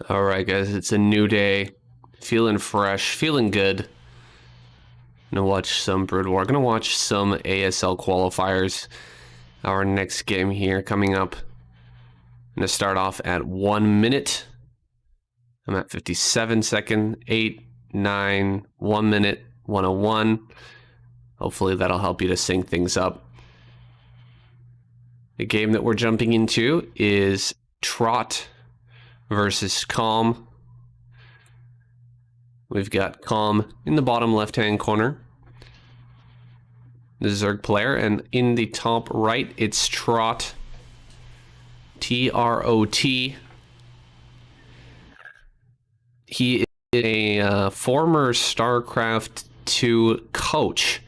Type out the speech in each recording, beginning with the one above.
All right, guys, it's a new day. Feeling fresh, feeling good. Gonna watch some Broodwar. Gonna watch some ASL qualifiers. Our next game here coming up. Gonna start off at 1 minute. I'm at 57 seconds. 8, 9, 1 minute, 101. Hopefully that'll help you to sync things up. The game that we're jumping into is Trot versus Calm. We've got Calm in the bottom left-hand corner, the Zerg player, and in the top right, it's Trot, T-R-O-T. He is a former Starcraft 2 coach.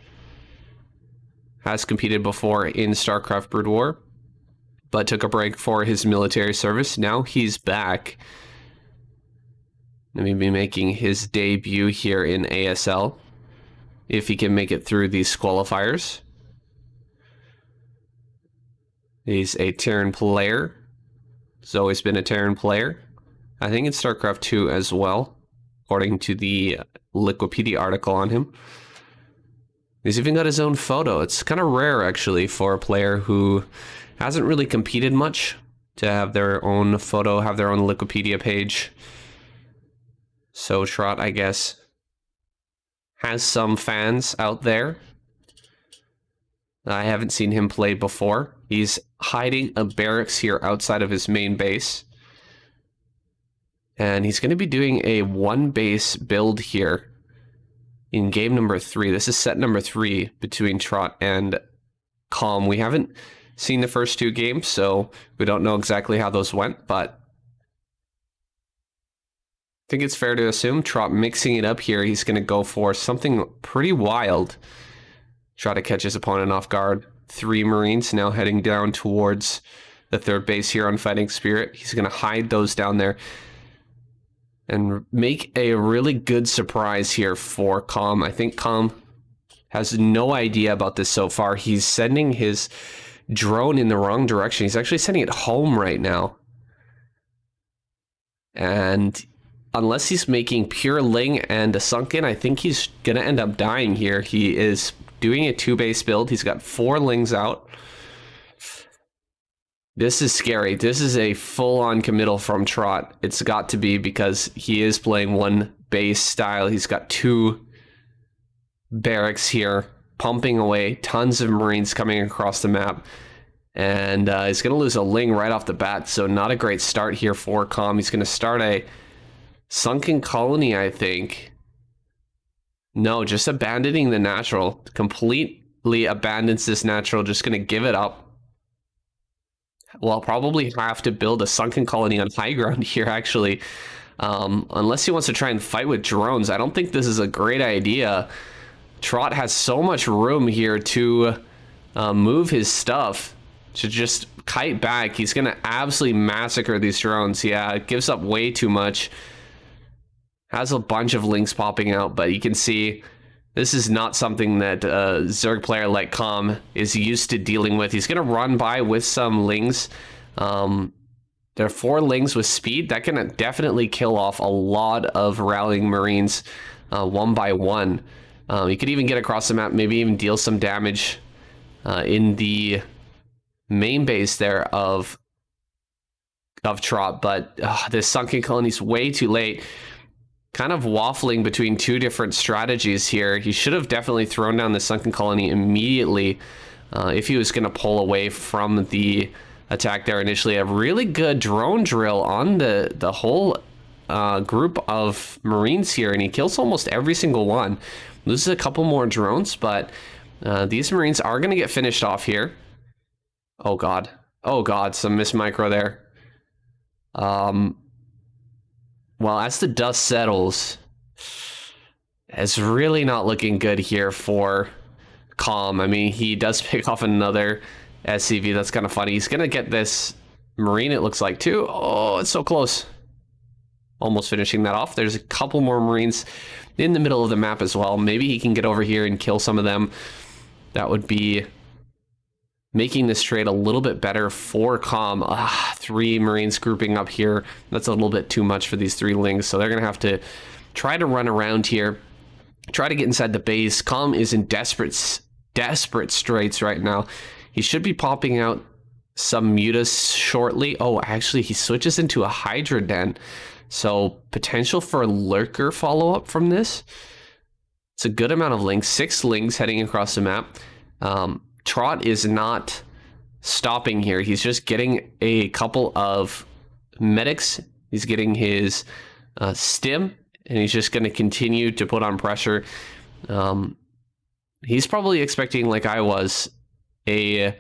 Has competed before in Starcraft Broodwar, but took a break for his military service. Now he's back. Let me be making his debut here in ASL, if he can make it through these qualifiers. He's a Terran player. He's always been a Terran player. I think it's StarCraft 2 as well, according to the Wikipedia article on him. He's even got his own photo. It's kind of rare, actually, for a player who hasn't really competed much to have their own photo, have their own Wikipedia page. So Trot, I guess, has some fans out there. I haven't seen him play before. He's hiding a barracks here outside of his main base. And he's going to be doing a one base build here in game number 3. This is set number 3 between Trot and Calm. We haven't seen the first 2 games, so we don't know exactly how those went, but I think it's fair to assume Trot mixing it up here. He's going to go for something pretty wild. Try to catch his opponent off guard. 3 Marines now heading down towards the third base here on Fighting Spirit. He's going to hide those down there and make a really good surprise here for Calm. I think Calm has no idea about this so far. He's sending his drone in the wrong direction. He's actually sending it home right now. And unless he's making pure Ling and a Sunken, I think he's going to end up dying here. He is doing a 2-base build. He's got 4 Lings out. This is scary. This is a full-on committal from Trot. It's got to be, because he is playing 1 base style. He's got 2 barracks here, pumping away. Tons of Marines coming across the map. And he's going to lose a Ling right off the bat, so not a great start here for Calm. He's going to start a Sunken Colony, I think. No, just abandoning the natural. Completely abandons this natural, just going to give it up. Well, I'll probably have to build a Sunken Colony on high ground here, actually. Unless he wants to try and fight with drones. I don't think this is a great idea. Trot has so much room here to move his stuff, to just kite back. He's going to absolutely massacre these drones. Yeah, it gives up way too much. Has a bunch of Lings popping out, but you can see this is not something that a Zerg player like Calm is used to dealing with. He's going to run by with some Lings. There are 4 Lings with speed. That can definitely kill off a lot of rallying Marines one by one. You could even get across the map, maybe even deal some damage in the main base there of Trot. But this Sunken Colony is way too late. Kind of waffling between 2 different strategies here. He should have definitely thrown down the Sunken Colony immediately if he was going to pull away from the attack there initially. A really good drone drill on the whole group of Marines here, and he kills almost every single one. Loses a couple more drones, but these Marines are going to get finished off here. Oh god. Oh god, some miss micro there. Well, as the dust settles, it's really not looking good here for Calm. I mean, he does pick off another SCV. That's kind of funny. He's going to get this Marine, it looks like, too. Oh, it's so close. Almost finishing that off. There's a couple more Marines in the middle of the map as well. Maybe he can get over here and kill some of them. That would be making this trade a little bit better for Com. 3 Marines grouping up here. That's a little bit too much for these 3 Lings, so they're going to have to try to run around here, try to get inside the base. Com is in desperate straits right now. He should be popping out some Midas shortly. Oh, actually, he switches into a Hydra Den, so potential for a Lurker follow-up from this. It's a good amount of Lings, 6 Lings heading across the map. Trot is not stopping here. He's just getting a couple of medics. He's getting his stim, and he's just going to continue to put on pressure. He's probably expecting, like I was, a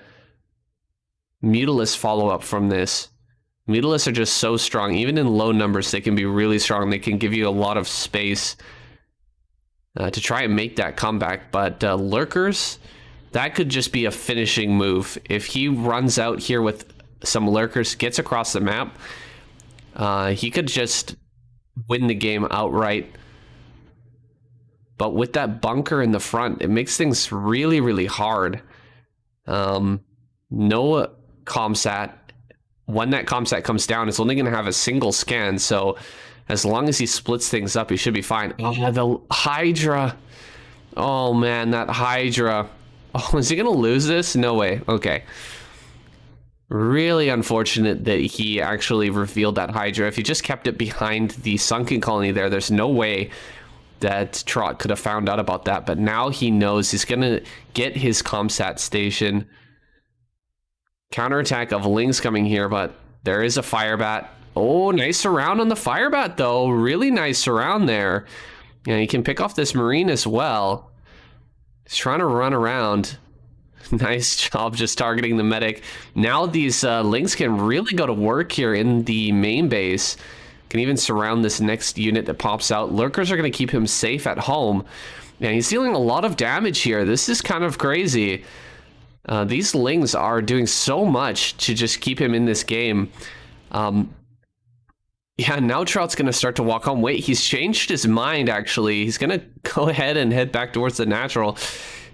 Mutalisk follow-up from this. Mutalisks are just so strong. Even in low numbers, they can be really strong. They can give you a lot of space to try and make that comeback. But Lurkers, that could just be a finishing move. If he runs out here with some Lurkers, gets across the map, he could just win the game outright. But with that bunker in the front, it makes things really, really hard. No comsat. When that comsat comes down, it's only going to have a single scan. So as long as he splits things up, he should be fine. Oh, the Hydra. Oh, man, that Hydra. Oh, is he going to lose this? No way. Okay. Really unfortunate that he actually revealed that Hydra. If he just kept it behind the sunken colony there, there's no way that Trot could have found out about that. But now he knows. He's going to get his comsat station. Counterattack of Lings coming here, but there is a Firebat. Oh, nice surround on the Firebat, though. Really nice surround there. Yeah, he can pick off this Marine as well. He's trying to run around. Nice job just targeting the medic. Now these Lings can really go to work here in the main base. Can even surround this next unit that pops out. Lurkers are going to keep him safe at home. And he's dealing a lot of damage here. This is kind of crazy. These Lings are doing so much to just keep him in this game. Yeah, now Trot's going to start to walk home. Wait, he's changed his mind, actually. He's going to go ahead and head back towards the natural.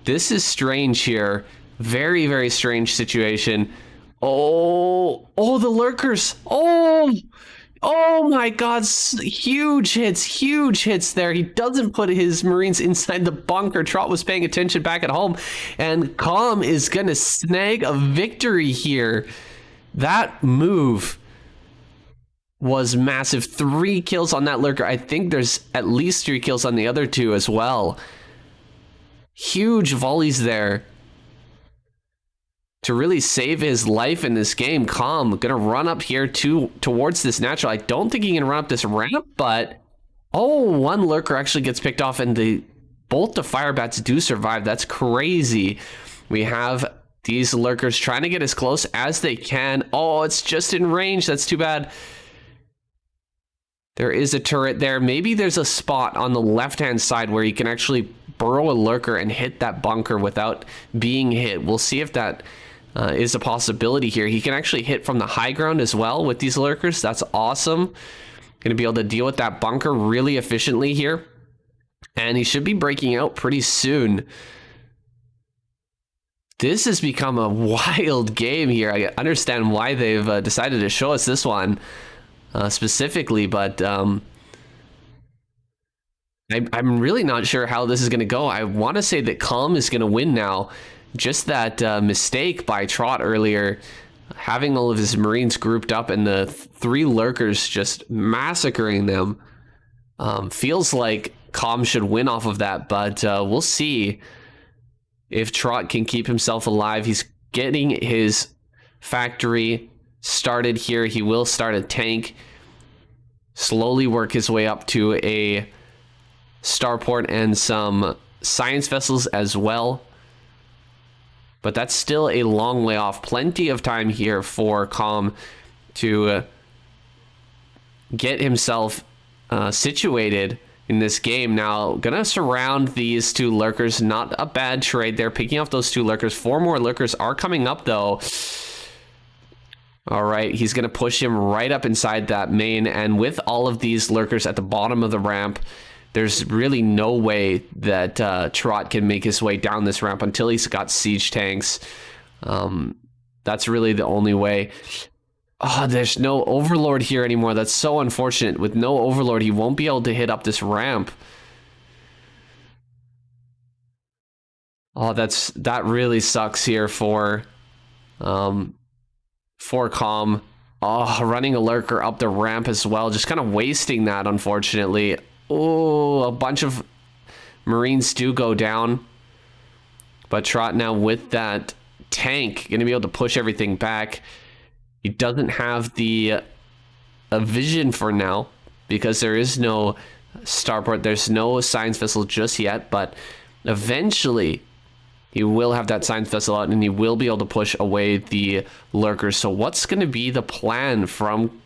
This is strange here. Very, very strange situation. Oh, the Lurkers. Oh my God, huge hits there. He doesn't put his Marines inside the bunker. Trot was paying attention back at home, and Com is going to snag a victory here. That move was massive. 3 kills on that Lurker. I think there's at least 3 kills on the other 2 as well. Huge volleys there to really save his life in this game. Com gonna run up here towards this natural. I don't think he can run up this ramp, but one Lurker actually gets picked off, and both the Firebats do survive. That's crazy. We have these Lurkers trying to get as close as they can. Oh, it's just in range. That's too bad. There is a turret there. Maybe there's a spot on the left-hand side where you can actually burrow a Lurker and hit that bunker without being hit. We'll see if that is a possibility here. He can actually hit from the high ground as well with these Lurkers. That's awesome. Going to be able to deal with that bunker really efficiently here. And he should be breaking out pretty soon. This has become a wild game here. I understand why they've decided to show us this one specifically, but I'm really not sure how this is going to go. I want to say that Com is going to win now. Just that mistake by Trot earlier, having all of his Marines grouped up and the 3 Lurkers just massacring them, feels like Com should win off of that, but we'll see if Trot can keep himself alive. He's getting his factory started here. He will start a tank, slowly work his way up to a starport and some science vessels as well. But that's still a long way off. Plenty of time here for Com to get himself situated in this game. Now, gonna surround these 2 Lurkers. Not a bad trade there, picking off those 2 Lurkers. 4 more Lurkers are coming up, though. All right, he's gonna push him right up inside that main, and with all of these Lurkers at the bottom of the ramp, there's really no way that Trot can make his way down this ramp until he's got siege tanks. That's really the only way. Oh, there's no Overlord here anymore. That's so unfortunate. With no Overlord, he won't be able to hit up this ramp. Oh, that really sucks here for Calm. Oh, running a lurker up the ramp as well. Just kind of wasting that, unfortunately. Oh, a bunch of Marines do go down. But Trot now with that tank, going to be able to push everything back. He doesn't have the vision for now because there is no starport. There's no science vessel just yet, but eventually he will have that science vessel out and he will be able to push away the lurkers. So what's going to be the plan from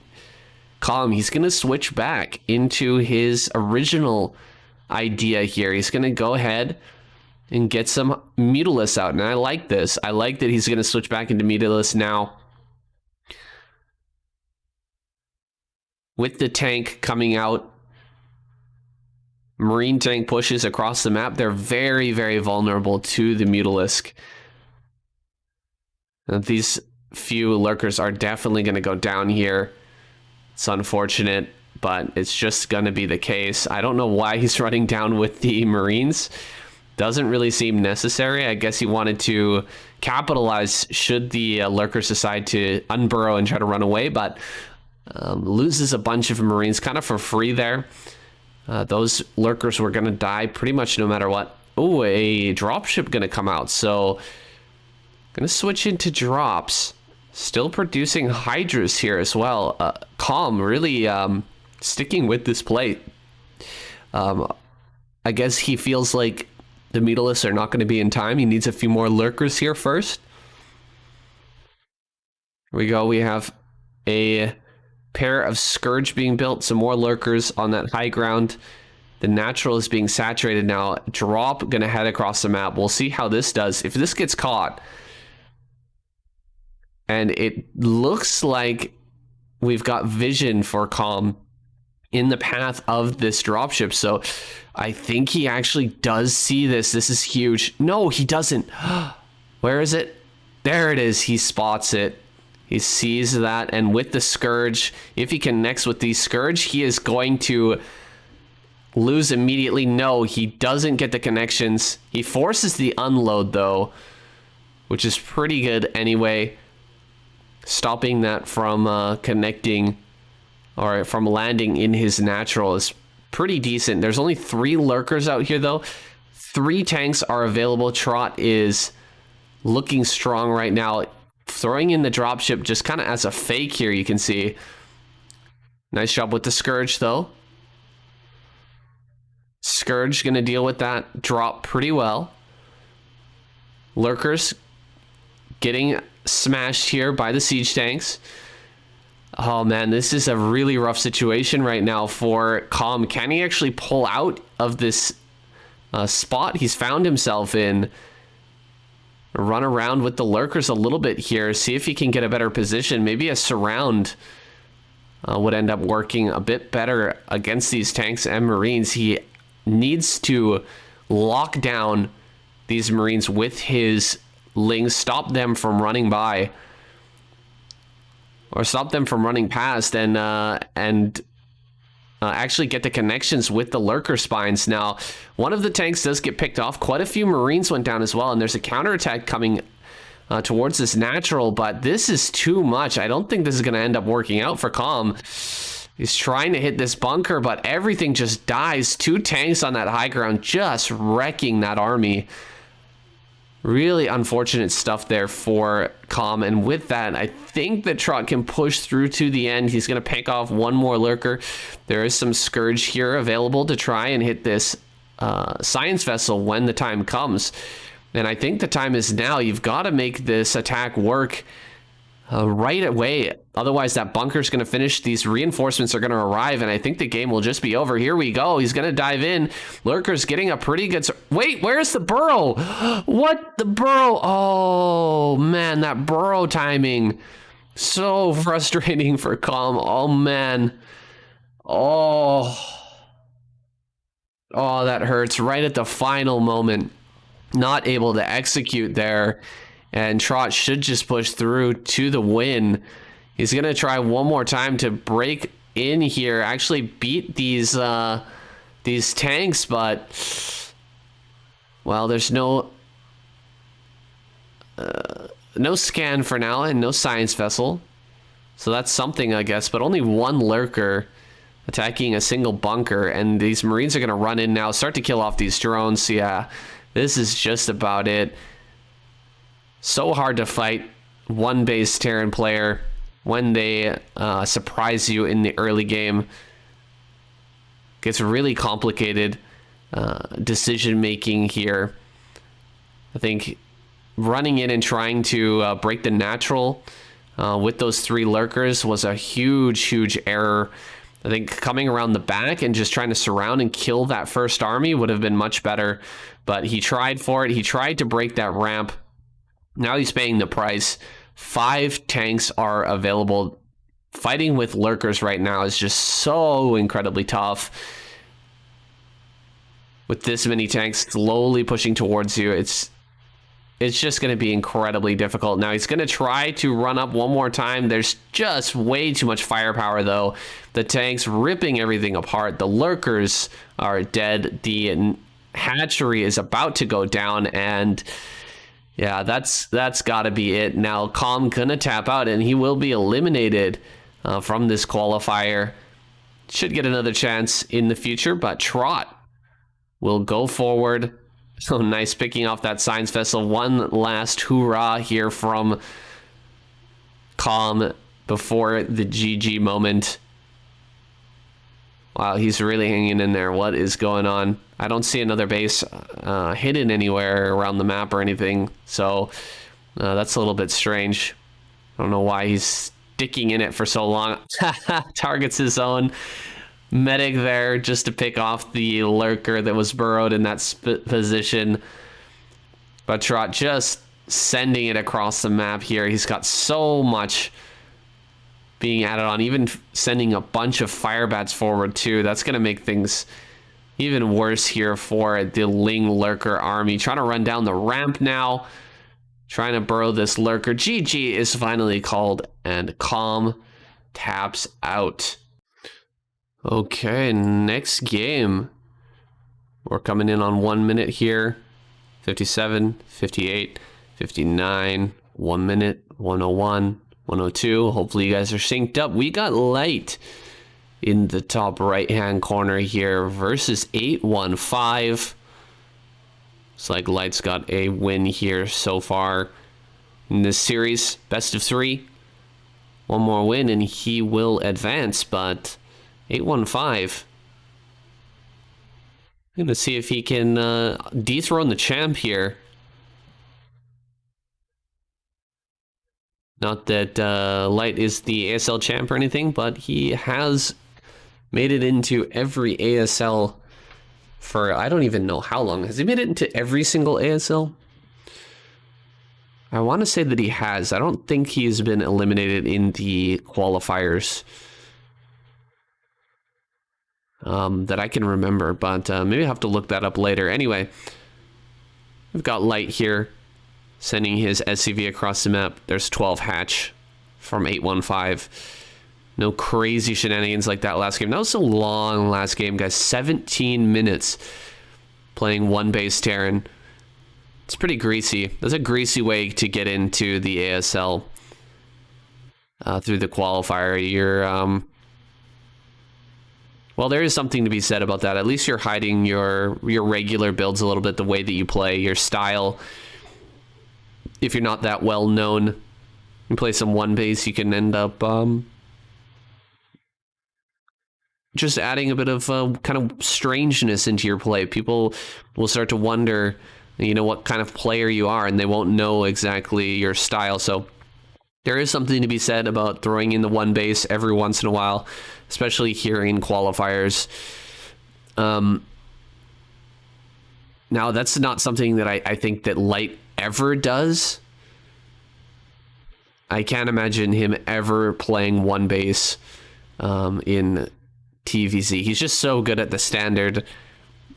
Calm? He's going to switch back into his original idea here. He's going to go ahead and get some Mutalisk out. And I like this. I like that he's going to switch back into Mutalisk now. With the tank coming out, Marine tank pushes across the map. They're very, very vulnerable to the Mutalisk. And these few lurkers are definitely going to go down here. It's unfortunate, but it's just going to be the case. I don't know why he's running down with the Marines. Doesn't really seem necessary. I guess he wanted to capitalize should the lurkers decide to unburrow and try to run away, but loses a bunch of Marines kind of for free there. Those lurkers were going to die pretty much no matter what. Oh, a dropship going to come out. So going to switch into drops. Still producing Hydras here as well. Calm really sticking with this play. I guess he feels like the Mutalisks are not going to be in time. He needs a few more lurkers here first. Here we go. We have a pair of Scourge being built. Some more lurkers on that high ground. The natural is being saturated now. Drop going to head across the map. We'll see how this does. If this gets caught, and it looks like we've got vision for Calm in the path of this dropship. So I think he actually does see this. This is huge. No, he doesn't. Where is it? There it is. He spots it. He sees that. And with the Scourge, if he connects with the Scourge, he is going to lose immediately. No, he doesn't get the connections. He forces the unload, though, which is pretty good anyway. Stopping that from connecting or from landing in his natural is pretty decent. There's only 3 lurkers out here, though. 3 tanks are available. Trot is looking strong right now. Throwing in the dropship just kind of as a fake here, you can see. Nice job with the Scourge, though. Scourge going to deal with that drop pretty well. Lurkers getting smashed here by the siege tanks. Oh man, this is a really rough situation right now for Calm. Can he actually pull out of this spot he's found himself in? Run around with the lurkers a little bit here, see if he can get a better position. Maybe a surround would end up working a bit better against these tanks and Marines. He needs to lock down these Marines with his Lings, stop them from running by or stop them from running past, and actually get the connections with the lurker spines. Now, one of the tanks does get picked off. Quite a few Marines went down as well, and there's a counterattack coming towards this natural, but this is too much. I don't think this is going to end up working out for Calm. He's trying to hit this bunker, but everything just dies. 2 tanks on that high ground just wrecking that army. Really unfortunate stuff there for Calm. And with that, I think that Trot can push through to the end. He's going to pick off one more lurker. There is some Scourge here available to try and hit this science vessel when the time comes. And I think the time is now. You've got to make this attack work right away. Otherwise, that bunker's going to finish. These reinforcements are going to arrive, and I think the game will just be over. Here we go. He's going to dive in. Lurker's getting a pretty good... Wait, where's the burrow? What? The burrow? Oh, man, that burrow timing. So frustrating for Calm. Oh, man. Oh, that hurts right at the final moment. Not able to execute there. And Trot should just push through to the win. He's going to try one more time to break in here, actually beat these tanks, but well, there's no scan for now and no science vessel. So that's something, I guess, but only one lurker attacking a single bunker, and these Marines are going to run in now, start to kill off these drones. So yeah, this is just about it. So hard to fight one base Terran player when they surprise you in the early game. Gets really complicated decision making here. I think running in and trying to break the natural with those 3 lurkers was a huge error. I think coming around the back and just trying to surround and kill that first army would have been much better, but he tried for it. He tried to break that ramp. Now he's paying the price. 5 tanks are available. Fighting with lurkers right now is just so incredibly tough. With this many tanks slowly pushing towards you, it's just going to be incredibly difficult. Now he's going to try to run up one more time. There's just way too much firepower, though. The tanks ripping everything apart. The lurkers are dead. The hatchery is about to go down, and yeah, that's got to be it. Now Calm gonna tap out, and he will be eliminated from this qualifier. Should get another chance in the future, but Trot will go forward. So nice picking off that science vessel. One last hoorah here from Calm before the GG moment. Wow, he's really hanging in there. What is going on? I don't see another base hidden anywhere around the map or anything. So that's a little bit strange. I don't know why he's sticking in it for so long. Targets his own medic there just to pick off the lurker that was burrowed in that position. But Trot just sending it across the map here. He's got so much being added on, even sending a bunch of fire bats forward too. That's going to make things even worse here for the Ling lurker army. Trying to run down the ramp now, trying to burrow this lurker. GG is finally called, and Calm taps out. Okay, next game. We're coming in on 1 minute here. 57, 58, 59, 1 minute, 101, 102. Hopefully you guys are synced up. We got Light in the top right hand corner here versus 815. It's like Light's got a win here so far in this series. Best of 3. One more win and he will advance, but 815. I'm gonna see if he can dethrone the champ here. Not that Light is the ASL champ or anything, but he has made it into every ASL for I don't even know how long. Has he made it into every single ASL? I want to say that he has. I don't think he's been eliminated in the qualifiers that I can remember, but maybe I have to look that up later. Anyway, we've got Light here sending his SCV across the map. There's 12 hatch from 815. No crazy shenanigans like that last game. That was a long last game, guys. 17 minutes playing one base Terran. It's pretty greasy. That's a greasy way to get into the ASL through the qualifier. You're well, there is something to be said about that. At least you're hiding your regular builds a little bit, the way that you play, your style. If you're not that well known, you play some one base, you can end up just adding a bit of kind of strangeness into your play. People will start to wonder, you know, what kind of player you are, and they won't know exactly your style. So there is something to be said about throwing in the one base every once in a while, especially here in qualifiers. Now, that's not something that I think that Light ever does. I can't imagine him ever playing one base in TVZ. He's just so good at the standard,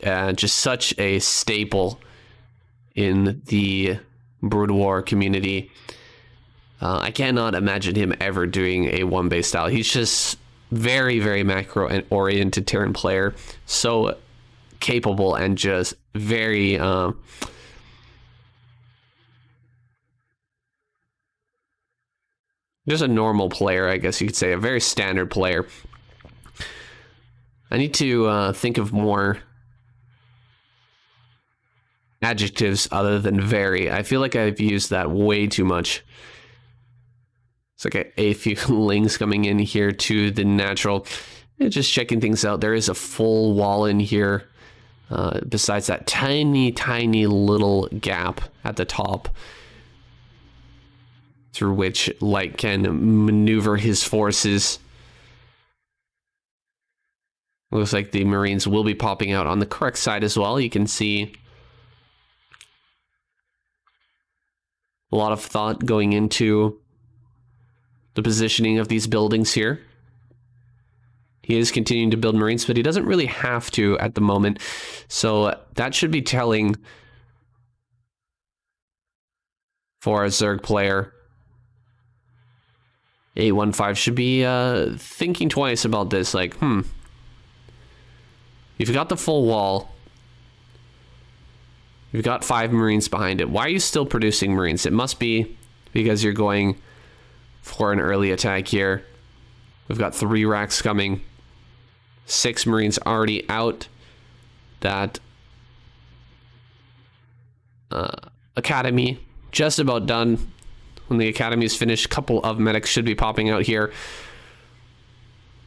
just such a staple in the Broodwar community. I cannot imagine him ever doing a one base style. He's just very, very macro and oriented Terran player. So capable and just very just a normal player, I guess you could say, a very standard player. I need to think of more adjectives other than very. I feel like I've used that way too much. It's like a few lings coming in here to the natural. And just checking things out. There is a full wall in here. Besides that tiny, tiny little gap at the top through which Light can maneuver his forces. Looks like the Marines will be popping out on the correct side as well. You can see a lot of thought going into the positioning of these buildings here. He is continuing to build Marines, but he doesn't really have to at the moment. So that should be telling for a Zerg player. 815 should be thinking twice about this. Like, you've got the full wall. You've got 5 Marines behind it. Why are you still producing Marines? It must be because you're going for an early attack here. We've got 3 racks coming. 6 Marines already out. That academy just about done. When the academy is finished, a couple of medics should be popping out here.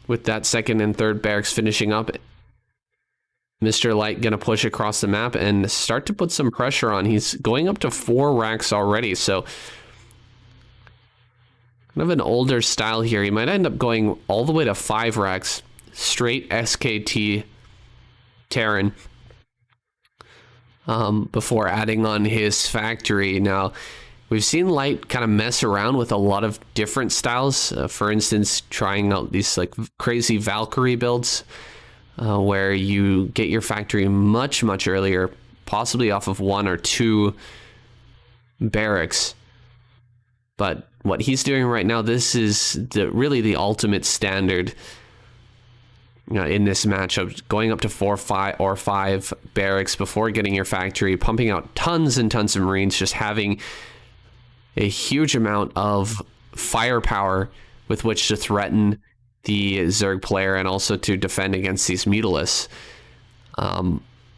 With that second and third barracks finishing up. Mr. Light gonna push across the map and start to put some pressure on. He's going up to 4 racks already, so kind of an older style here. He might end up going all the way to 5 racks, straight SKT Terran, before adding on his factory. Now, we've seen Light kind of mess around with a lot of different styles. For instance, trying out these like crazy Valkyrie builds, where you get your factory much, much earlier, possibly off of 1 or 2 barracks. But what he's doing right now, this is really the ultimate standard in this matchup. Going up to 4, 5, or 5 barracks before getting your factory, pumping out tons and tons of Marines, just having a huge amount of firepower with which to threaten the Zerg player and also to defend against these Mutalisks.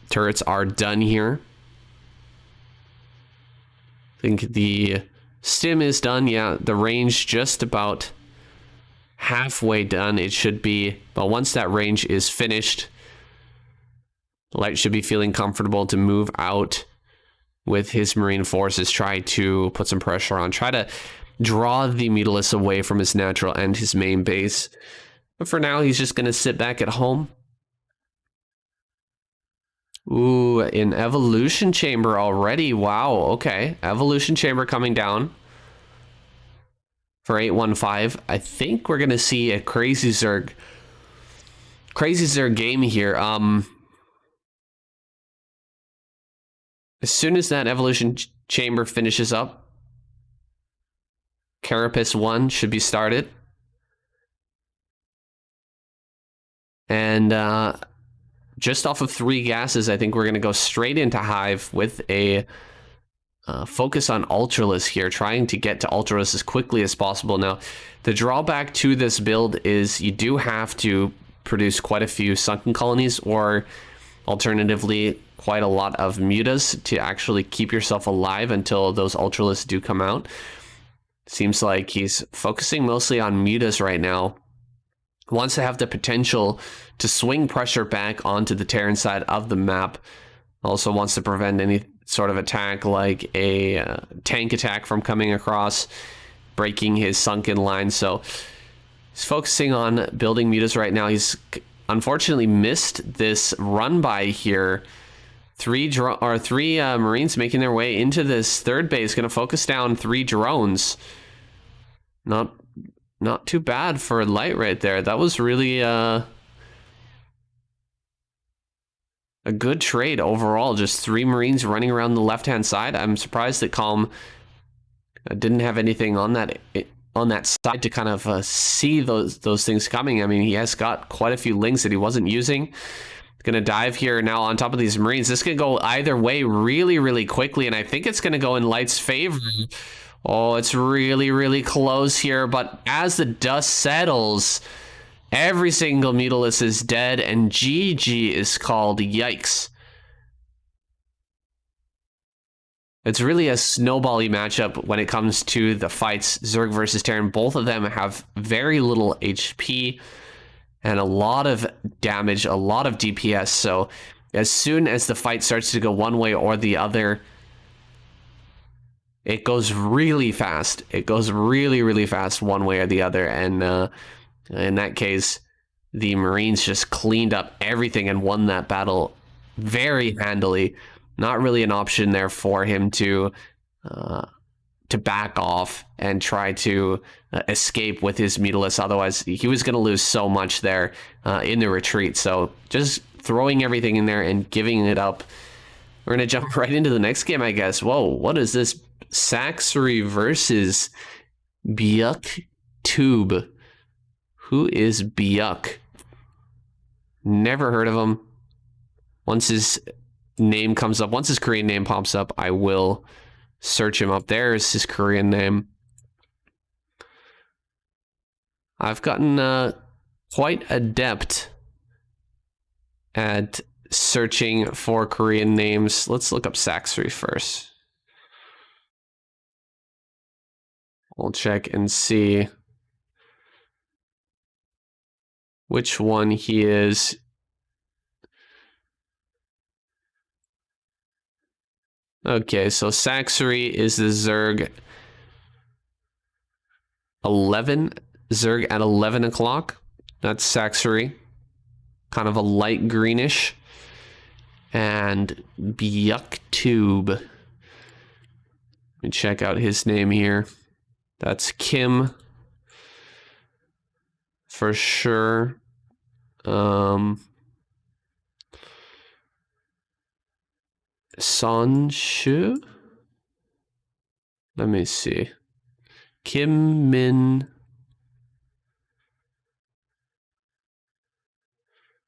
Turrets are done here. I think the stim is done. Yeah, the range just about halfway done. It should be, but once that range is finished, Light should be feeling comfortable to move out with his Marine forces, try to put some pressure on, try to draw the Mutalisks away from his natural and his main base. But for now, he's just going to sit back at home. Ooh, an evolution chamber already. Wow, okay. Evolution chamber coming down for 815. I think we're going to see a crazy Zerg game here. As soon as that evolution chamber finishes up, Carapace 1 should be started. And just off of 3 gases, I think we're going to go straight into Hive with a focus on Ultralisk here, trying to get to Ultralisk as quickly as possible. Now, the drawback to this build is you do have to produce quite a few Sunken Colonies, or alternatively, quite a lot of Midas to actually keep yourself alive until those Ultralisks do come out. Seems like he's focusing mostly on Midas right now. Wants to have the potential to swing pressure back onto the Terran side of the map. Also wants to prevent any sort of attack like a tank attack from coming across, breaking his sunken line. So he's focusing on building Midas right now. He's unfortunately missed this run by here. 3 Marines making their way into this third base, going to focus down 3 drones. Not too bad for Light right there. That was really a good trade overall. Just 3 Marines running around the left-hand side. I'm surprised that Calm didn't have anything on that side to kind of see those things coming. I mean, he has got quite a few links that he wasn't using. Going to dive here now on top of these Marines. This can go either way really, really quickly, and I think it's going to go in Light's favor. Oh, it's really, really close here, but as the dust settles, every single Mutalisk is dead, and GG is called. Yikes. It's really a snowbally matchup when it comes to the fights. Zerg versus Terran, both of them have very little HP and a lot of damage, a lot of DPS. So as soon as the fight starts to go one way or the other, it goes really fast. It goes really, really fast one way or the other. And in that case, the Marines just cleaned up everything and won that battle very handily. Not really an option there for him to back off and try to escape with his Mutalisk. Otherwise, he was going to lose so much there in the retreat. So just throwing everything in there and giving it up. We're going to jump right into the next game, I guess. Whoa, what is this? Sacsri versus Byuk Tube. Who is Byuk? Never heard of him. Once his name comes up, once his Korean name pops up, I will search him up. There's his Korean name. I've gotten quite adept at searching for Korean names. Let's look up Sacsri first. We'll check and see which one he is. Okay, so Sacsri is the Zerg 11. Zerg at 11 o'clock. That's Sacsri. Kind of a light greenish. And Byuk Tube. Let me check out his name here. That's Kim. For sure. Sonshu? Let me see. Kim Min.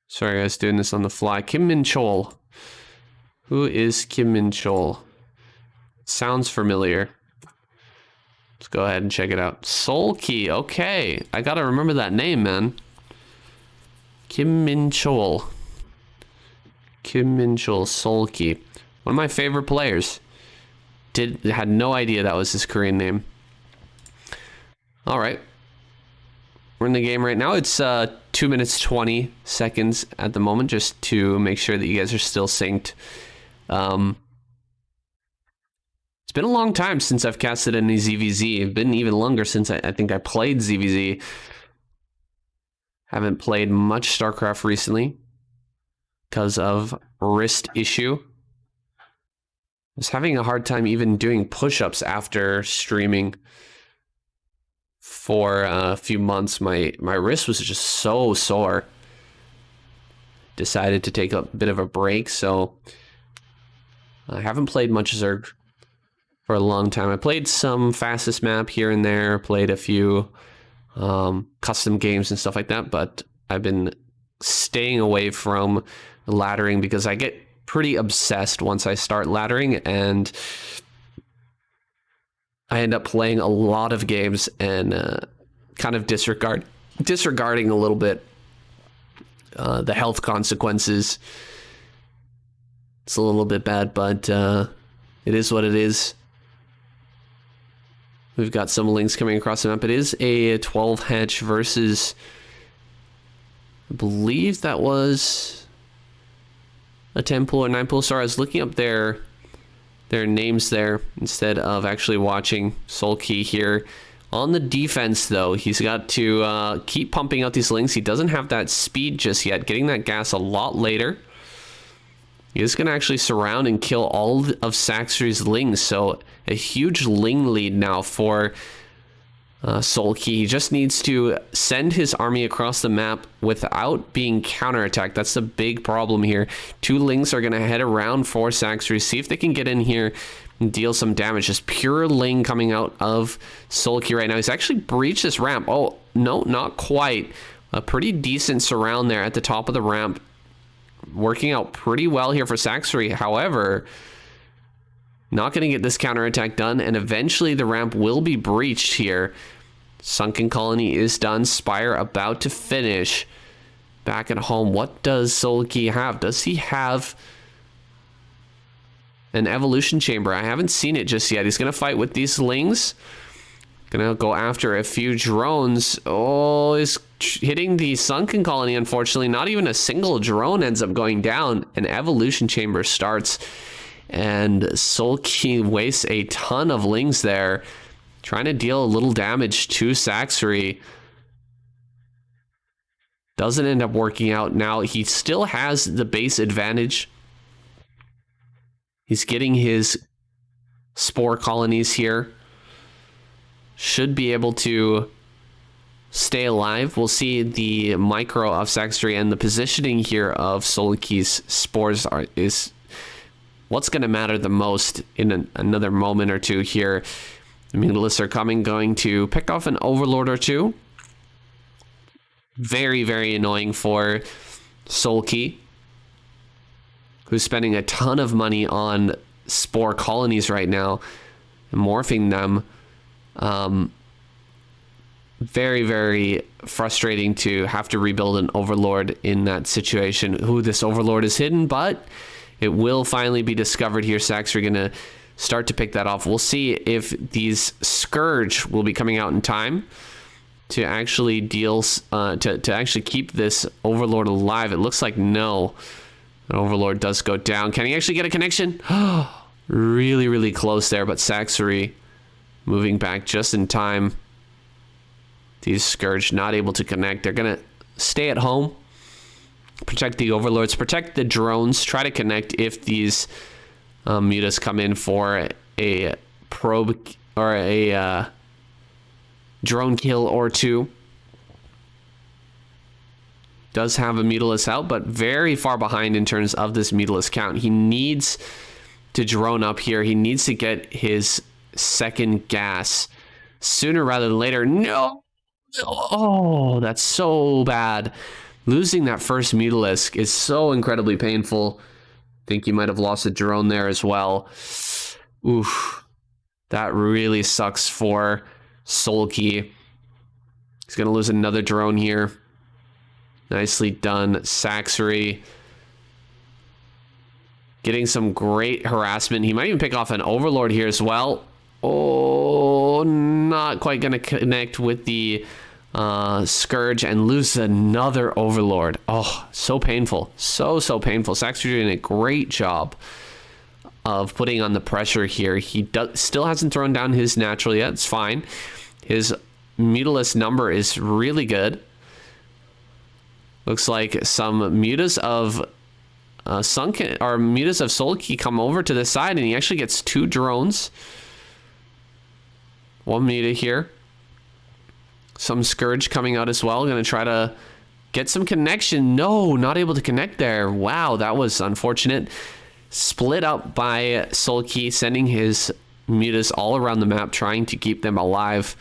Sorry, I was doing this on the fly. Kim Min Chol. Who is Kim Min Chol? Sounds familiar. Let's go ahead and check it out. Soulkey. Okay. I gotta remember that name, man. Kim Min Chol. Kim Min Chol. Soulkey. One of my favorite players. Had no idea that was his Korean name. All right. We're in the game right now. It's 2 minutes 20 seconds at the moment, just to make sure that you guys are still synced. It's been a long time since I've casted any ZVZ. It's been even longer since I think I played ZVZ. Haven't played much Starcraft recently because of wrist issue. I was having a hard time even doing push-ups after streaming for a few months. My wrist was just so sore. Decided to take a bit of a break, so I haven't played much Zerg for a long time. I played some fastest map here and there, played a few custom games and stuff like that, but I've been staying away from laddering because I get pretty obsessed once I start laddering, and I end up playing a lot of games and kind of disregarding a little bit the health consequences. It's a little bit bad, but it is what it is. We've got some links coming across the map. It is a 12 hatch versus, I believe that was a 10 pool or 9 pool. Sorry, I was looking up their names there instead of actually watching. Soulkey here. On the defense, though, he's got to keep pumping out these links. He doesn't have that speed just yet. Getting that gas a lot later. He is going to actually surround and kill all of Sacsri's lings. So a huge ling lead now for Soulkey. He just needs to send his army across the map without being counterattacked. That's the big problem here. 2 Lings are going to head around for Sacsri, see if they can get in here and deal some damage. Just pure Ling coming out of Soulkey right now. He's actually breached this ramp. Oh, no, not quite. A pretty decent surround there at the top of the ramp. Working out pretty well here for Sacsri. However, not going to get this counterattack done, and eventually the ramp will be breached here. Sunken Colony is done. Spire about to finish. Back at home, what does Soulkey have? Does he have an evolution chamber? I haven't seen it just yet. He's going to fight with these Lings. Going to go after a few drones. Oh, he's hitting the Sunken Colony, unfortunately. Not even a single drone ends up going down. An evolution chamber starts, and Soulkey wastes a ton of Lings there, trying to deal a little damage to Sacsri. Doesn't end up working out. Now he still has the base advantage. He's getting his spore colonies here. Should be able to stay alive. We'll see the micro of Sacsri, and the positioning here of Soulkey's spores is what's going to matter the most in another moment or two here. The Mutalisks are going to pick off an Overlord or two. Very, very annoying for Soulkey, who's spending a ton of money on spore colonies right now and morphing them. Very, very frustrating to have to rebuild an Overlord in that situation. Ooh, this Overlord is hidden, but it will finally be discovered here. Sacsri going to start to pick that off. We'll see if these Scourge will be coming out in time to actually deal to actually keep this Overlord alive. It looks like no. An Overlord does go down. Can he actually get a connection? Really, really close there, but Sacsri moving back just in time. These Scourge not able to connect. They're gonna stay at home, protect the Overlords, protect the drones, try to connect if these Midas come in for a probe or a drone kill or two. Does have a Mutalisk out, but very far behind in terms of this Mutalisk count. He needs to drone up here. He needs to get his second gas sooner rather than later. No! Oh, that's so bad. Losing that first Mutalisk is so incredibly painful. Think you might have lost a drone there as well. Oof. That really sucks for Soulkey. He's going to lose another drone here. Nicely done, Sacsri. Getting some great harassment. He might even pick off an Overlord here as well. Oh, not quite going to connect with the Scourge and lose another Overlord. Oh, so painful. So painful. Sacsri doing a great job of putting on the pressure here. He still hasn't thrown down his natural yet. It's fine. His Mutalisk number is really good. Looks like some Mutas of Sunken or Mutas of Soulkey come over to the side, and he actually gets 2 drones. 1 Muta here. Some Scourge coming out as well. Going to try to get some connection. No, not able to connect there. Wow, that was unfortunate. Split up by Soulkey, sending his Mutas all around the map, trying to keep them alive.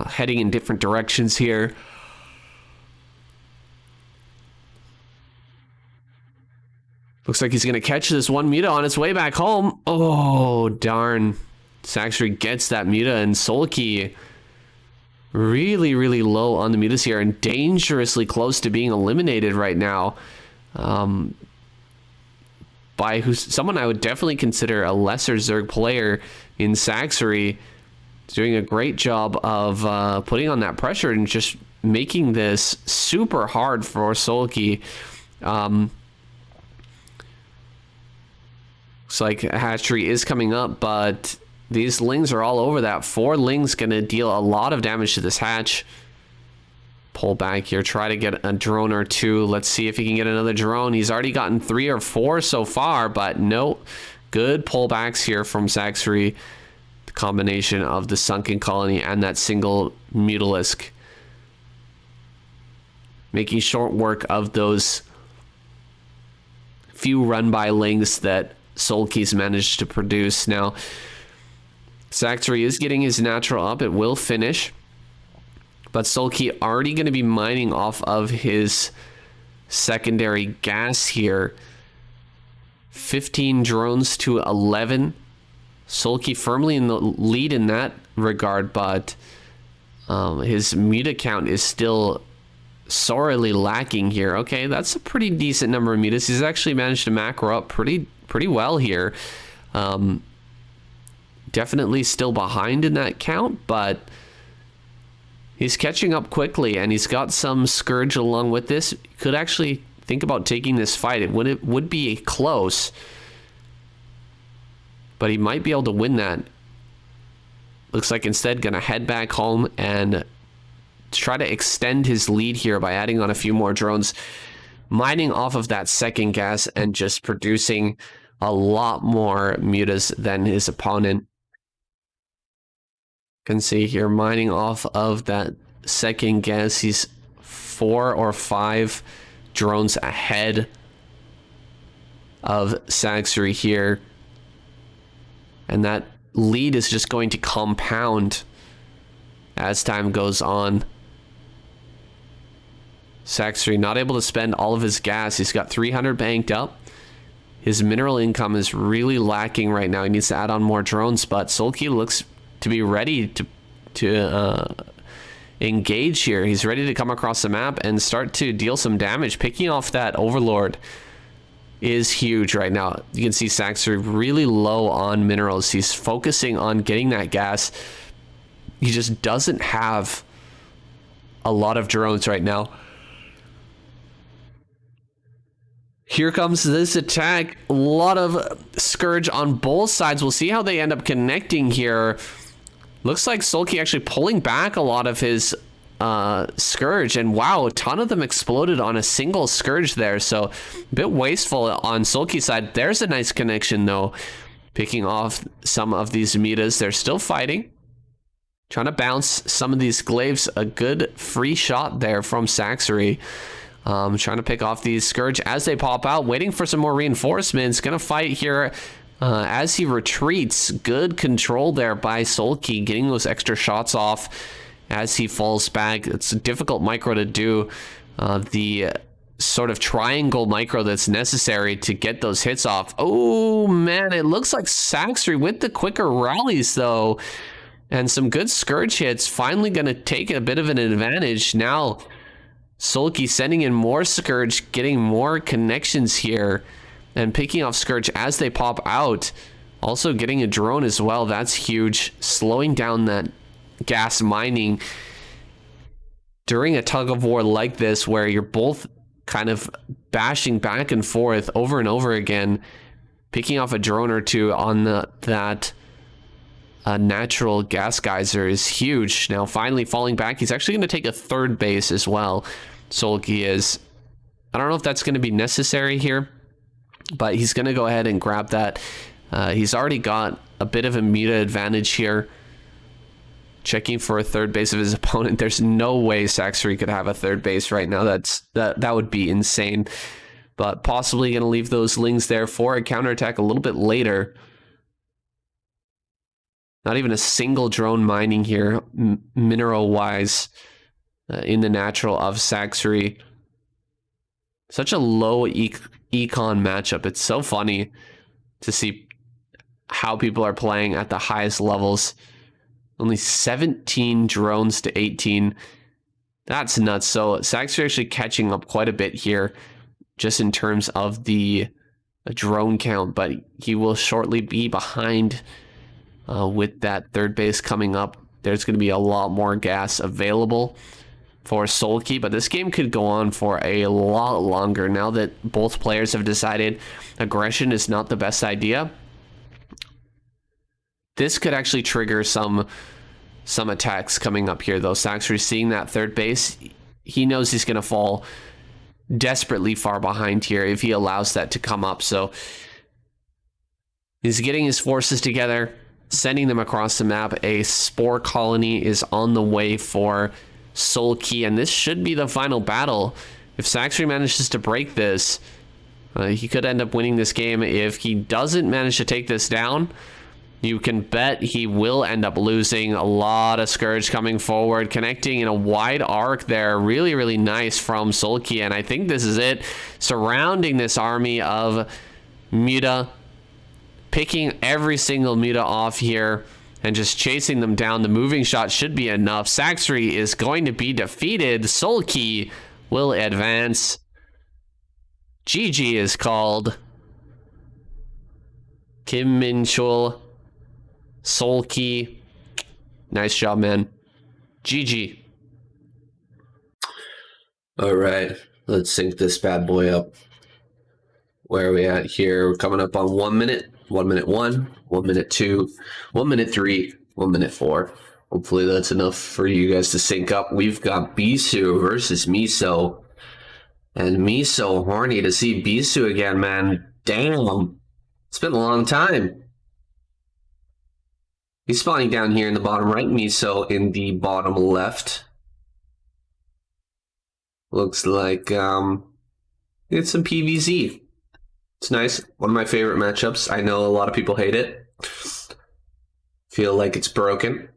Heading in different directions here. Looks like he's going to catch this 1 Muta on its way back home. Oh, darn. Sacsri gets that Muta, and Soulkey really, really low on the Mutas here and dangerously close to being eliminated right now. By someone I would definitely consider a lesser Zerg player in Sacsri. Doing a great job of putting on that pressure and just making this super hard for Soulkey. Looks like a hatchery is coming up, but these Lings are all over that. 4 Lings going to deal a lot of damage to this hatch. Pull back here, try to get a drone or 2. Let's see if he can get another drone. He's already gotten 3 or 4 so far, but no. Good pullbacks here from Sacsri. combination of the Sunken Colony and that single Mutalisk, making short work of those few run-by links that Soulkey's managed to produce. Now, Sacsri is getting his natural up. It will finish. But Soulkey already going to be mining off of his secondary gas here. 15 drones to 11. Soulkey firmly in the lead in that regard, but his muta count is still sorely lacking here. Okay, that's a pretty decent number of mutas. He's actually managed to macro up pretty well here. Definitely still behind in that count, but he's catching up quickly, and he's got some Scourge along with this. Could actually think about taking this fight. It would be close, but he might be able to win that. Looks like instead gonna head back home and try to extend his lead here by adding on a few more drones, mining off of that second gas and just producing a lot more mutas than his opponent. Can see here, mining off of that second gas, he's 4 or 5 drones ahead of Sacsri here, and that lead is just going to compound as time goes on. Sacsri not able to spend all of his gas. He's got 300 banked up. His mineral income is really lacking right now. He needs to add on more drones, but Soulkey looks to be ready to engage here. He's ready to come across the map and start to deal some damage. Picking off that Overlord is huge right now. You can see Sacsri really low on minerals. He's focusing on getting that gas. He just doesn't have a lot of drones right now. Here comes this attack. A lot of Scourge on both sides. We'll see how they end up connecting here. Looks like Soulkey actually pulling back a lot of his Scourge, and wow, a ton of them exploded on a single Scourge there, so a bit wasteful on Soulkey's side. There's a nice connection though, picking off some of these Midas. They're still fighting, trying to bounce some of these glaives. A good free shot there from Sacsri. Trying to pick off these Scourge as they pop out, waiting for some more reinforcements. Gonna fight here as he retreats. Good control there by Soulkey, getting those extra shots off as he falls back. It's a difficult micro to do. The sort of triangle micro that's necessary to get those hits off. Oh man, it looks like Sacsri with the quicker rallies though, and some good Scourge hits. Finally gonna take a bit of an advantage now. Soulkey sending in more Scourge, getting more connections here, and picking off Scourge as they pop out. Also getting a drone as well. That's huge. Slowing down that gas mining during a tug of war like this, where you're both kind of bashing back and forth over and over again. Picking off a drone or two on that natural gas geyser is huge. Now finally falling back. He's actually going to take a third base as well. Soulkey is. I don't know if that's going to be necessary here, but he's going to go ahead and grab that. He's already got a bit of a muta advantage here. Checking for a third base of his opponent. There's no way Sacsri could have a third base right now. That would be insane. But possibly going to leave those lings there for a counterattack a little bit later. Not even a single drone mining here, mineral-wise, in the natural of Sacsri. Such a low econ matchup. It's so funny to see how people are playing at the highest levels. Only 17 drones to 18. That's nuts. So Sacsri actually catching up quite a bit here, just in terms of the drone count, but he will shortly be behind. With that third base coming up, there's going to be a lot more gas available for Soulkey, but this game could go on for a lot longer now that both players have decided aggression is not the best idea. This could actually trigger some attacks coming up here, though. Sacsri seeing that third base, he knows he's going to fall desperately far behind here if he allows that to come up, so he's getting his forces together. sending them across the map. A spore colony is on the way for Soulkey, and this should be the final battle. If Sacsri manages to break this, he could end up winning this game. If he doesn't manage to take this down, you can bet he will end up losing. A lot of Scourge coming forward, connecting in a wide arc there. Really, really nice from Soulkey, and I think this is it. Surrounding this army of Muta, picking every single Muta off here and just chasing them down. The moving shot should be enough. Sacsri is going to be defeated. Soulkey will advance. GG is called. Kim Min Chul, Soulkey, nice job, man. GG. All right, let's sync this bad boy up. Where are we at here? We're coming up on 1 minute. 1 minute 1, 1 minute 2, 1 minute 3, 1 minute 4. Hopefully that's enough for you guys to sync up. We've got Bisu versus Miso. And Miso horny to see Bisu again, man. Damn. It's been a long time. He's spawning down here in the bottom right. Miso in the bottom left. Looks like it's some PvZ. It's nice. One of my favorite matchups. I know a lot of people hate it. Feel like it's broken.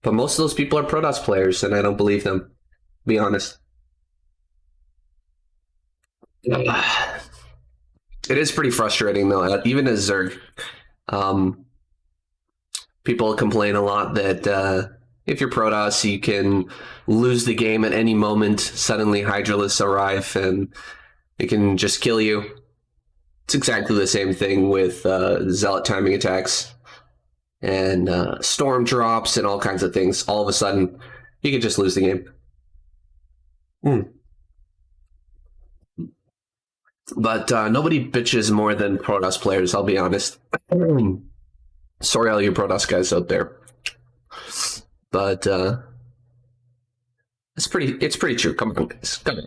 But most of those people are Protoss players, and I don't believe them. Be honest. It is pretty frustrating, though. Even as Zerg, people complain a lot that if you're Protoss, you can lose the game at any moment. Suddenly, Hydralisks arrive, and it can just kill you. It's exactly the same thing with Zealot timing attacks and storm drops and all kinds of things. All of a sudden, you can just lose the game. But nobody bitches more than Protoss players, I'll be honest. Sorry, all you Protoss guys out there. But it's pretty true. Come on, guys. Come on.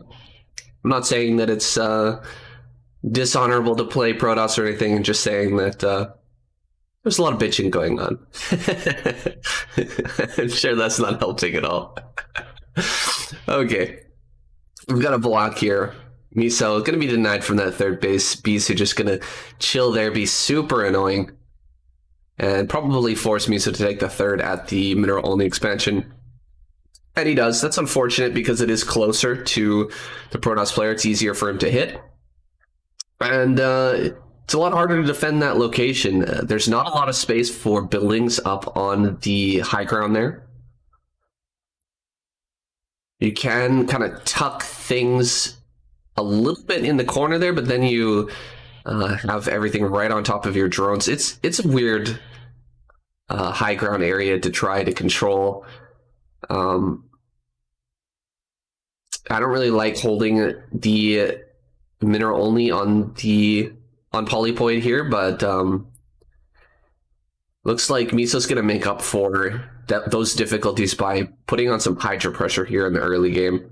I'm not saying that it's dishonorable to play Protoss or anything. I'm just saying that there's a lot of bitching going on. I'm sure that's not helping at all. Okay. We've got a block here. Miso going to be denied from that third base. Bisu just going to chill there, be super annoying, and probably force Miso to take the third at the mineral-only expansion. And he does. That's unfortunate because it is closer to the Protoss player. It's easier for him to hit. And it's a lot harder to defend that location. There's not a lot of space for buildings up on the high ground there. You can kind of tuck things a little bit in the corner there, but then you have everything right on top of your drones. It's a weird high ground area to try to control. I don't really like holding the mineral only on Polypoid here, but looks like Miso's going to make up for those difficulties by putting on some Hydra pressure here in the early game.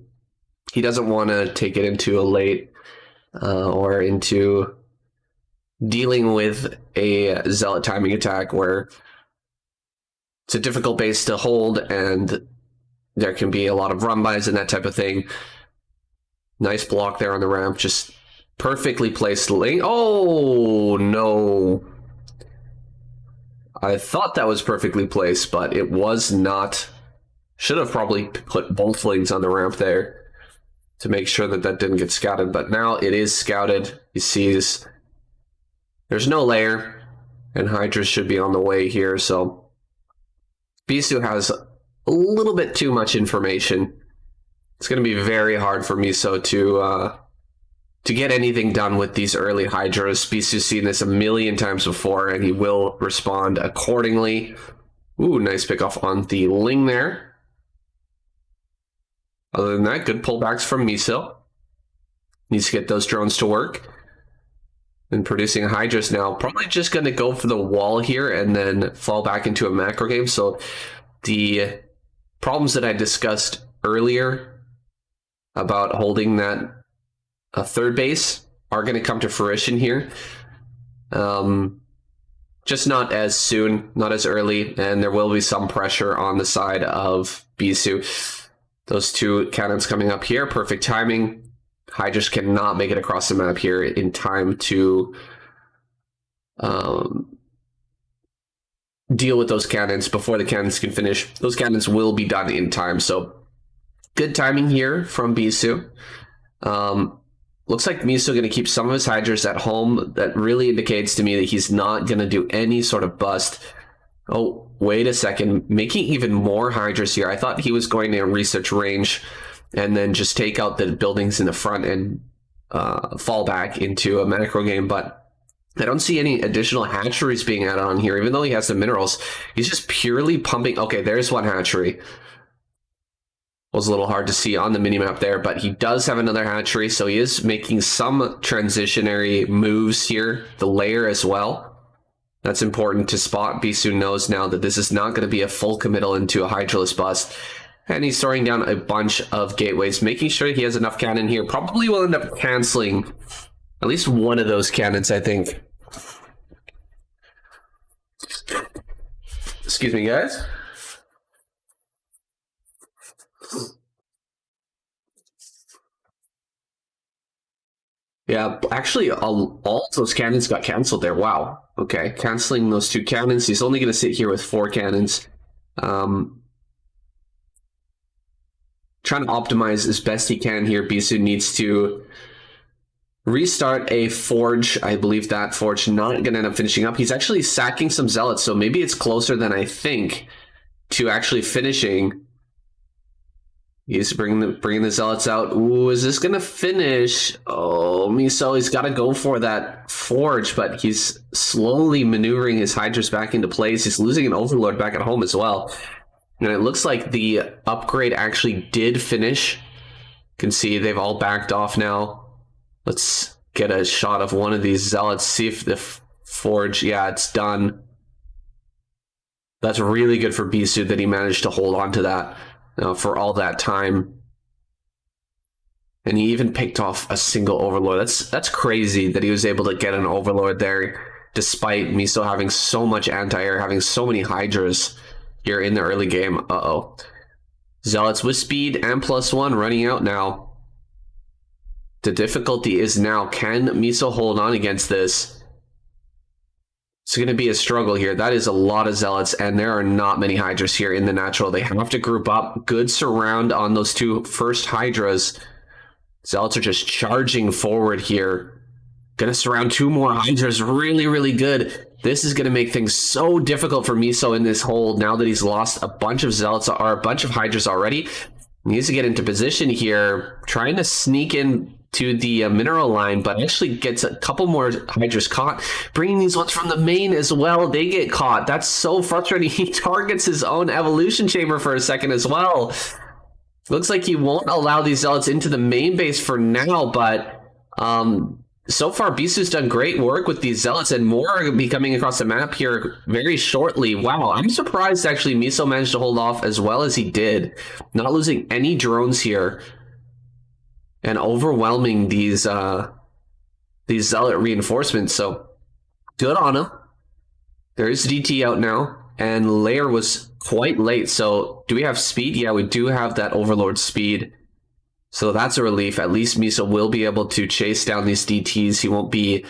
He doesn't want to take it into a late or into dealing with a Zealot timing attack where it's a difficult base to hold and there can be a lot of run-bys and that type of thing. Nice block there on the ramp, just perfectly placed lane. Oh, no. I thought that was perfectly placed, but it was not. Should have probably put both lanes on the ramp there to make sure that that didn't get scouted, but now it is scouted. He sees there's no layer, and Hydra should be on the way here, so Bisu has a little bit too much information. It's going to be very hard for Miso to get anything done with these early Hydras. Bisu's seen this a million times before, and he will respond accordingly. Ooh, nice pickoff on the Ling there. Other than that, good pullbacks from Miso. Needs to get those drones to work. And producing Hydras now. Probably just going to go for the wall here and then fall back into a macro game. So the problems that I discussed earlier about holding that third base are going to come to fruition here. just not as soon, not as early, and there will be some pressure on the side of Bisu. Those two cannons coming up here, perfect timing. Hydras cannot make it across the map here in time to deal with those cannons before the cannons can finish. Those cannons will be done in time, so good timing here from Bisu. Looks like Miso going to keep some of his Hydras at home. That really indicates to me that he's not going to do any sort of bust. Oh, wait a second. Making even more Hydras here. I thought he was going to research range and then just take out the buildings in the front and fall back into a macro game, but I don't see any additional hatcheries being added on here, even though he has the minerals. He's just purely pumping. Okay, there's one hatchery. Was a little hard to see on the minimap there, but he does have another hatchery, so he is making some transitionary moves here. The layer as well. That's important to spot. Bisu knows now that this is not going to be a full committal into a Hydraless bust. And he's throwing down a bunch of gateways, making sure he has enough cannon here. Probably will end up canceling at least one of those cannons, I think. Excuse me, guys. Yeah, actually, all of those cannons got canceled there. Wow. Okay, canceling those two cannons. He's only going to sit here with 4 cannons. Trying to optimize as best he can here. Bisu needs to restart a forge. I believe that forge not going to end up finishing up. He's actually sacking some zealots, so maybe it's closer than I think to actually finishing. He's bringing the zealots out. Ooh, is this gonna finish? Oh, Miso, he's got to go for that forge, but he's slowly maneuvering his Hydras back into place. He's losing an Overlord back at home as well. And it looks like the upgrade actually did finish. You can see they've all backed off now. Let's get a shot of one of these zealots, see if the forge, yeah, it's done. That's really good for Bisu that he managed to hold on to that. For all that time. And he even picked off a single Overlord. That's crazy that he was able to get an Overlord there, despite Miso having so much anti-air, having so many Hydras here in the early game. Uh-oh. Zealots with speed and +1 running out now. The difficulty is now, can Miso hold on against this? It's going to be a struggle here. That is a lot of zealots, and there are not many Hydras here in the natural. They have to group up. Good surround on those 2 first Hydras. Zealots are just charging forward here. Going to surround 2 more Hydras. Really, really good. This is going to make things so difficult for Miso in this hold now that he's lost a bunch of zealots or a bunch of Hydras already. He needs to get into position here, trying to sneak in to the mineral line, but actually gets a couple more Hydras caught. Bringing these ones from the main as well, they get caught. That's so frustrating. He targets his own evolution chamber for a second as well. Looks like he won't allow these zealots into the main base for now, but so far Bisu's done great work with these zealots, and more are be coming across the map here very shortly. Wow, I'm surprised actually Miso managed to hold off as well as he did, not losing any drones here. And overwhelming these zealot reinforcements, so good on him. There is DT out now, and layer was quite late. So do we have speed? Yeah, we do have that Overlord speed. So that's a relief. At least Miso will be able to chase down these DTs. He won't be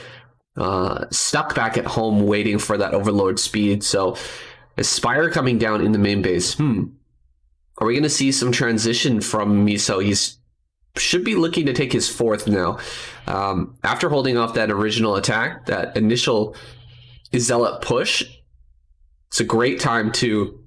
stuck back at home waiting for that Overlord speed. So Aspire coming down in the main base. Are we going to see some transition from Miso? He's should be looking to take his 4th now. After holding off that original attack, that initial zealot push, it's a great time to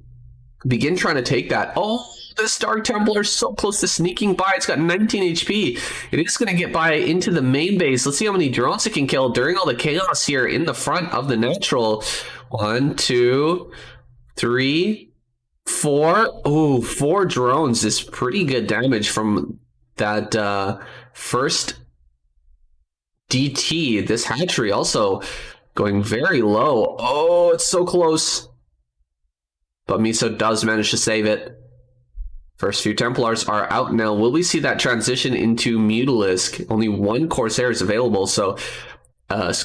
begin trying to take that. Oh, the Stark Templar is so close to sneaking by. It's got 19 HP. It is going to get by into the main base. Let's see how many drones it can kill during all the chaos here in the front of the natural. 1, 2, 3, 4. Ooh, 4 drones is pretty good damage from that first DT. This hatchery also going very low. Oh, it's so close. But Miso does manage to save it. First few Templars are out now. Will we see that transition into Mutalisk? Only 1 Corsair is available, so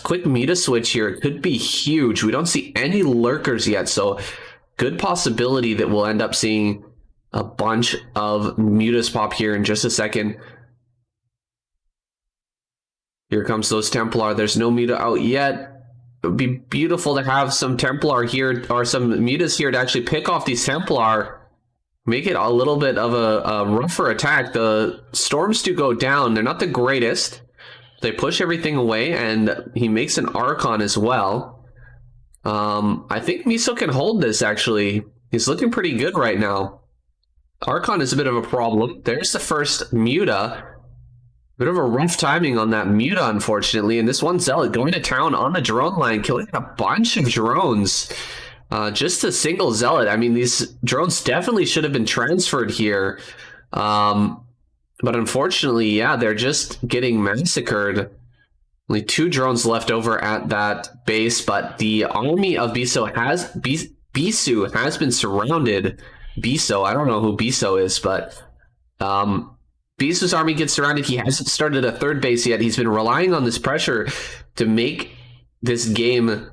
quick Midas switch here could be huge. We don't see any lurkers yet, so good possibility that we'll end up seeing a bunch of Midas pop here in just a second. Here comes those Templar. There's no Muta out yet. It would be beautiful to have some Templar here, or some Midas here to actually pick off these Templar. Make it a little bit of a rougher attack. The storms do go down. They're not the greatest. They push everything away, and he makes an Archon as well. I think Miso can hold this, actually. He's looking pretty good right now. Archon is a bit of a problem. There's the first Muta. Bit of a rough timing on that Muta, unfortunately. And this one Zealot going to town on the drone line, killing a bunch of drones. Just a single Zealot. I mean, these drones definitely should have been transferred here. But unfortunately, yeah, they're just getting massacred. Only 2 drones left over at that base, but the army of Bisu has been surrounded. Bisu, I don't know who Bisu is, but Bisu's army gets surrounded. He hasn't started a third base yet. He's been relying on this pressure to make this game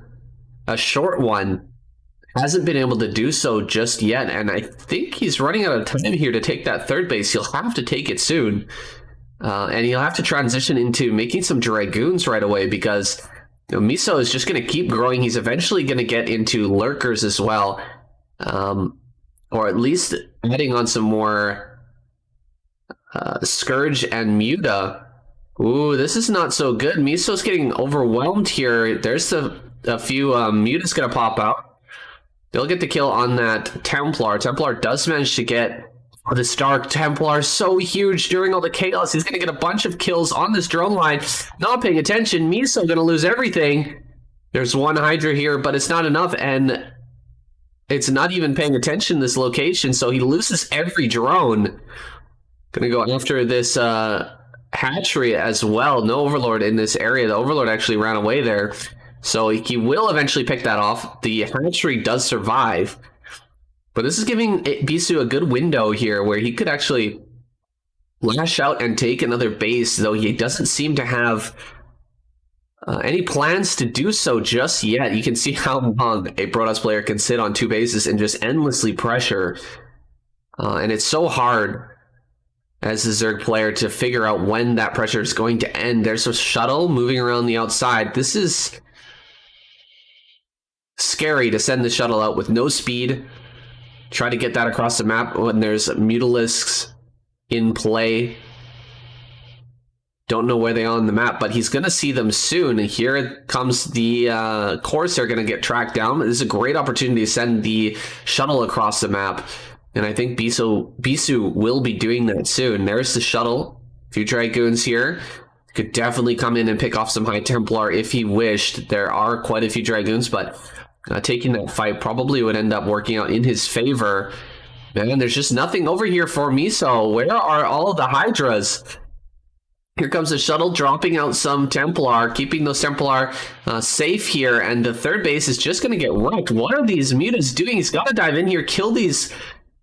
a short one. Hasn't been able to do so just yet, and I think he's running out of time here to take that third base. He'll have to take it soon, and he'll have to transition into making some Dragoons right away, because Miso is just going to keep growing. He's eventually going to get into Lurkers as well, or at least adding on some more Scourge and Muta. Ooh, this is not so good. Miso's getting overwhelmed here. There's a few Muta's going to pop out. They'll get the kill on that Templar. Templar does manage to get the Stark. Templar so huge during all the chaos. He's going to get a bunch of kills on this drone line. Not paying attention. Miso going to lose everything. There's one Hydra here, but it's not enough, and it's not even paying attention to this location, so he loses every drone. Going to go after this hatchery as well. No Overlord in this area. The Overlord actually ran away there. So he will eventually pick that off. The hatchery does survive. But this is giving Bisu a good window here where he could actually lash out and take another base, though he doesn't seem to have any plans to do so just yet. You can see how long a Broadwar player can sit on 2 bases and just endlessly pressure. And it's so hard as a Zerg player to figure out when that pressure is going to end. There's a shuttle moving around the outside. This is scary to send the shuttle out with no speed. Try to get that across the map when there's Mutalisks in play. Don't know where they are on the map, but he's going to see them soon. Here comes the Corsair going to get tracked down. This is a great opportunity to send the shuttle across the map. And I think Bisu will be doing that soon. There's the shuttle. A few Dragoons here. Could definitely come in and pick off some High Templar if he wished. There are quite a few Dragoons, but taking that fight probably would end up working out in his favor. Man, there's just nothing over here for Miso. Where are all of the Hydras? Here comes the shuttle dropping out some Templar, keeping those Templar safe here, and the third base is just going to get wrecked. What are these Mutas doing? He's got to dive in here, kill these...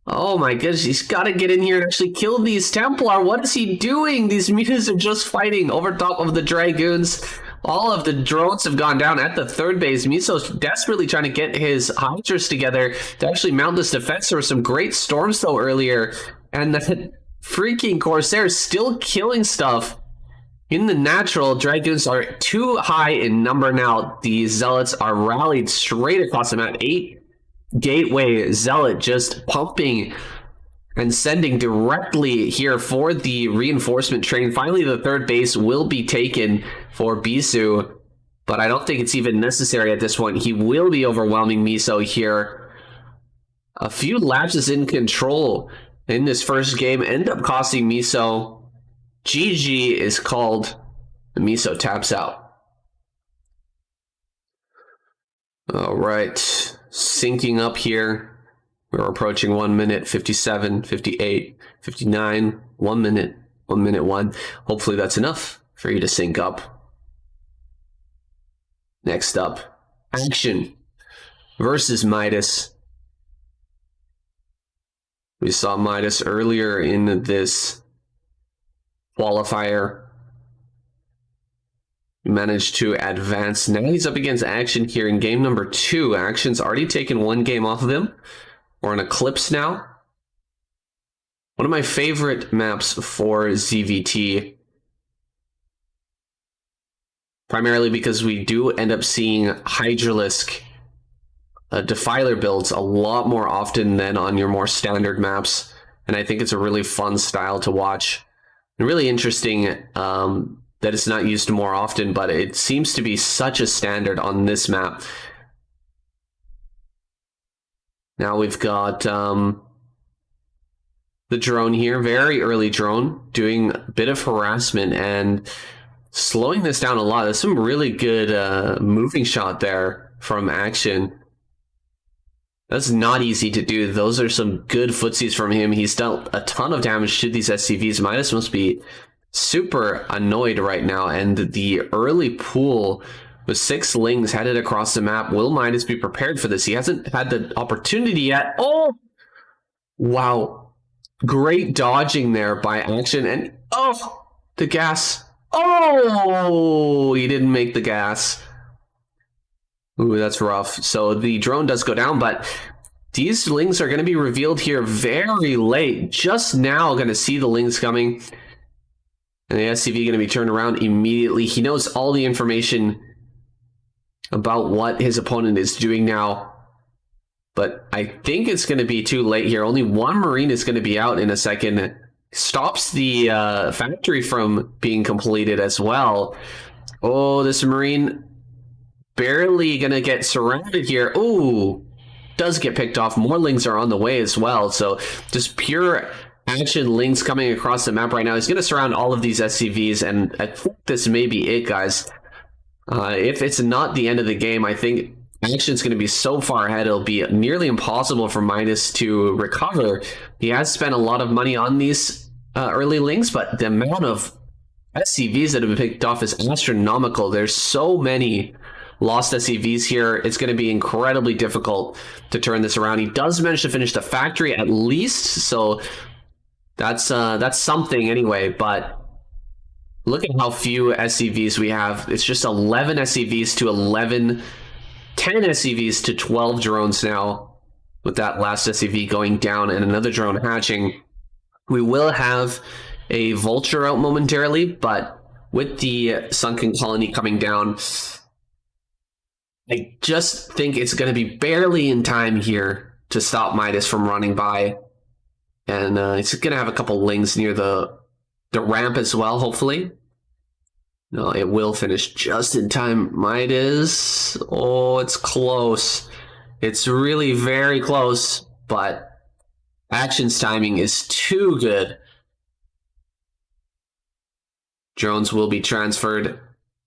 Oh my goodness, he's got to get in here and actually kill these Templar. What is he doing? These Mutas are just fighting over top of the Dragoons. All of the drones have gone down at the third base. Miso's desperately trying to get his Hydras together to actually mount this defense. There were some great storms, though, earlier. And the freaking Corsair is still killing stuff. In the natural, Dragoons are too high in number now. The Zealots are rallied straight across the map. 8 Gateway Zealot just pumping and sending directly here for the reinforcement train. Finally, the third base will be taken for Bisu, but I don't think it's even necessary at this point. He will be overwhelming Miso here. A few lapses in control in this first game end up costing Miso. GG is called. Miso taps out. All right, syncing up here. We're approaching 1 minute, 57, 58, 59, 1 minute, 1 minute 1. Hopefully that's enough for you to sync up. Next up, Action versus Midas. We saw Midas earlier in this qualifier. He managed to advance. Now he's up against Action here in game number 2. Action's already taken 1 game off of him. We're on Eclipse now. One of my favorite maps for ZVT. Primarily because we do end up seeing Hydralisk Defiler builds a lot more often than on your more standard maps. And I think it's a really fun style to watch. And really interesting that it's not used more often, but it seems to be such a standard on this map. Now we've got the drone here, very early drone, doing a bit of harassment and slowing this down a lot. There's some really good moving shot there from Action. That's not easy to do. Those are some good footsies from him. He's dealt a ton of damage to these SCVs. Midas must be super annoyed right now. And the early pool with 6 lings headed across the map. Will Midas be prepared for this? He hasn't had the opportunity yet. Oh! Wow. Great dodging there by Action. And, oh! The gas. Oh! He didn't make the gas. Ooh, that's rough. So the drone does go down, but these lings are going to be revealed here very late. Just now going to see the lings coming. And the SCV going to be turned around immediately. He knows all the information about what his opponent is doing now. But I think it's going to be too late here. Only 1 Marine is going to be out in a second. Stops the factory from being completed as well. Oh, this Marine barely going to get surrounded here. Ooh, does get picked off. More lings are on the way as well. So just pure Action lings coming across the map right now. He's going to surround all of these SCVs, and I think this may be it, guys. If it's not the end of the game, I think Action's going to be so far ahead, it'll be nearly impossible for Midas to recover. He has spent a lot of money on these early lings, but the amount of SCVs that have been picked off is astronomical. There's so many lost SCVs here. It's going to be incredibly difficult to turn this around. He does manage to finish the factory at least, so that's something anyway. But look at how few SCVs we have. It's just 11 SCVs to 10 SCVs to 12 drones now, with that last SCV going down and another drone hatching. We will have a vulture out momentarily, but with the sunken colony coming down, I just think it's going to be barely in time here to stop Midas from running by. And it's going to have a couple lings near the ramp as well, hopefully. No, it will finish just in time. Midas, oh, it's close. It's really very close, but Action's timing is too good. Drones will be transferred.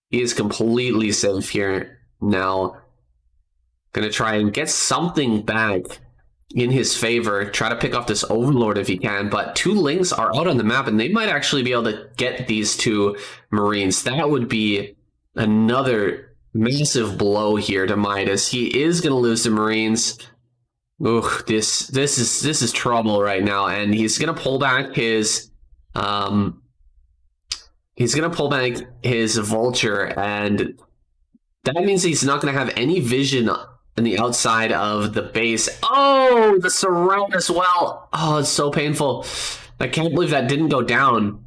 He is completely safe here now. Gonna try and get something back in his favor. Try to pick off this Overlord if he can, but 2 lings are out on the map, and they might actually be able to get these 2 Marines. That would be another massive blow here to Midas. He is gonna lose the Marines. Ooh, this is trouble right now, and he's gonna pull back his vulture, and that means he's not going to have any vision on the outside of the base. Oh, the surround as well. Oh, it's so painful. I can't believe that didn't go down.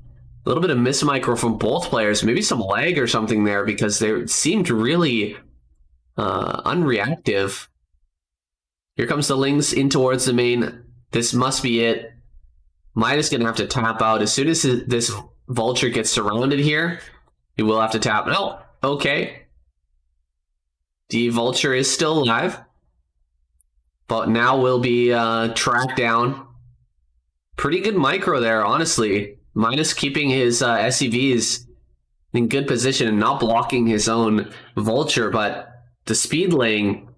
A little bit of miss micro from both players. Maybe some lag or something there, because they seemed really unreactive. Here comes the lings in towards the main. This must be it. Midas going to have to tap out. As soon as this vulture gets surrounded here, he will have to tap. No, okay. The vulture is still alive, but now will be tracked down. Pretty good micro there, honestly. Midas keeping his SCVs in good position and not blocking his own vulture, but the speed laying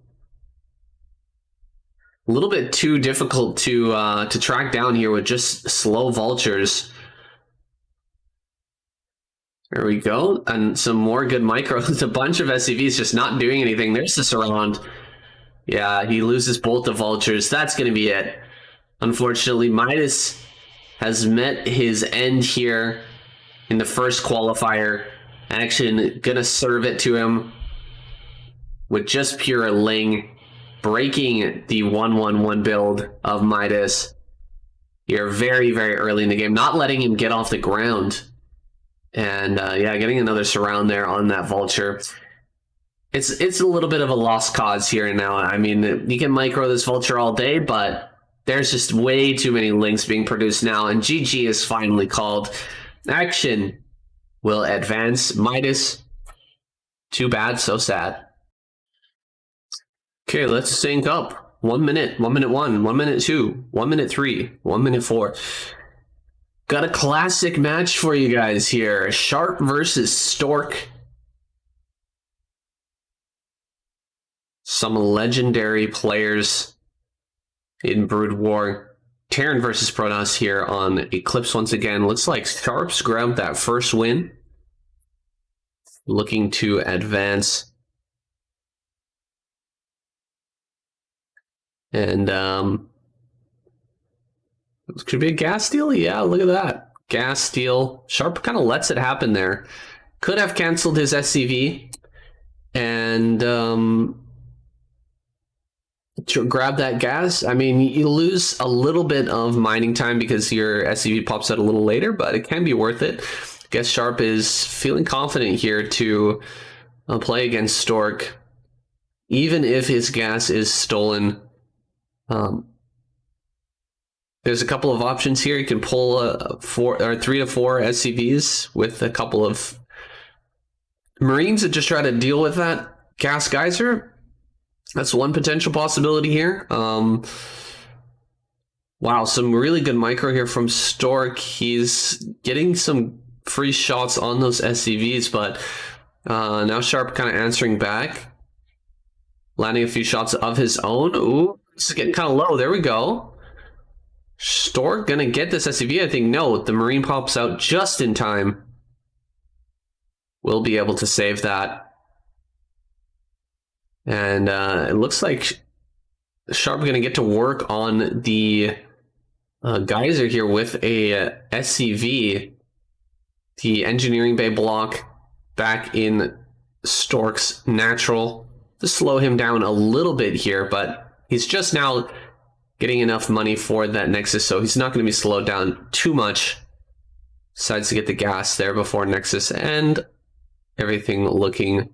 a little bit too difficult to track down here with just slow vultures. There we go, and some more good micros. A bunch of SCVs just not doing anything. There's the surround. Yeah, he loses both the vultures. That's going to be it. Unfortunately, Midas has met his end here in the first qualifier. Action gonna serve it to him with just pure Ling, breaking the 1-1-1 build of Midas. You're very, very early in the game, not letting him get off the ground. And yeah, getting another surround there on that Vulture. It's a little bit of a lost cause here now. I mean, you can micro this Vulture all day, but there's just way too many links being produced now, and GG is finally called. Action will advance Midas. Too bad, so sad. Okay, let's sync up. 1 minute, 1 minute 1, 1 minute 2, 1 minute 3, 1 minute 4. Got a classic match for you guys here. Sharp versus Stork. Some legendary players in Broodwar. Terran versus Protoss here on Eclipse once again. Looks like Sharp's grabbed that first win. Looking to advance. And it could be a gas steal. Yeah, look at that. Gas steal. Sharp kind of lets it happen there. Could have canceled his SCV and grab that gas. I mean, you lose a little bit of mining time because your SCV pops out a little later, but it can be worth it. I guess Sharp is feeling confident here to play against Stork, even if his gas is stolen. There's a couple of options here. You can pull 3 to 4 SCVs with a couple of Marines that just try to deal with that gas geyser. That's one potential possibility here. Wow, some really good micro here from Stork. He's getting some free shots on those SCVs, but now Sharp kind of answering back. Landing a few shots of his own. Ooh, this is getting kind of low. There we go. Stork gonna get this SCV, I think. No, the Marine pops out just in time. We'll be able to save that. And it looks like Sharp gonna get to work on the geyser here with a SCV. The engineering bay block back in Stork's natural to slow him down a little bit here, but he's just now getting enough money for that Nexus, so he's not going to be slowed down too much. Decides to get the gas there before Nexus, and everything looking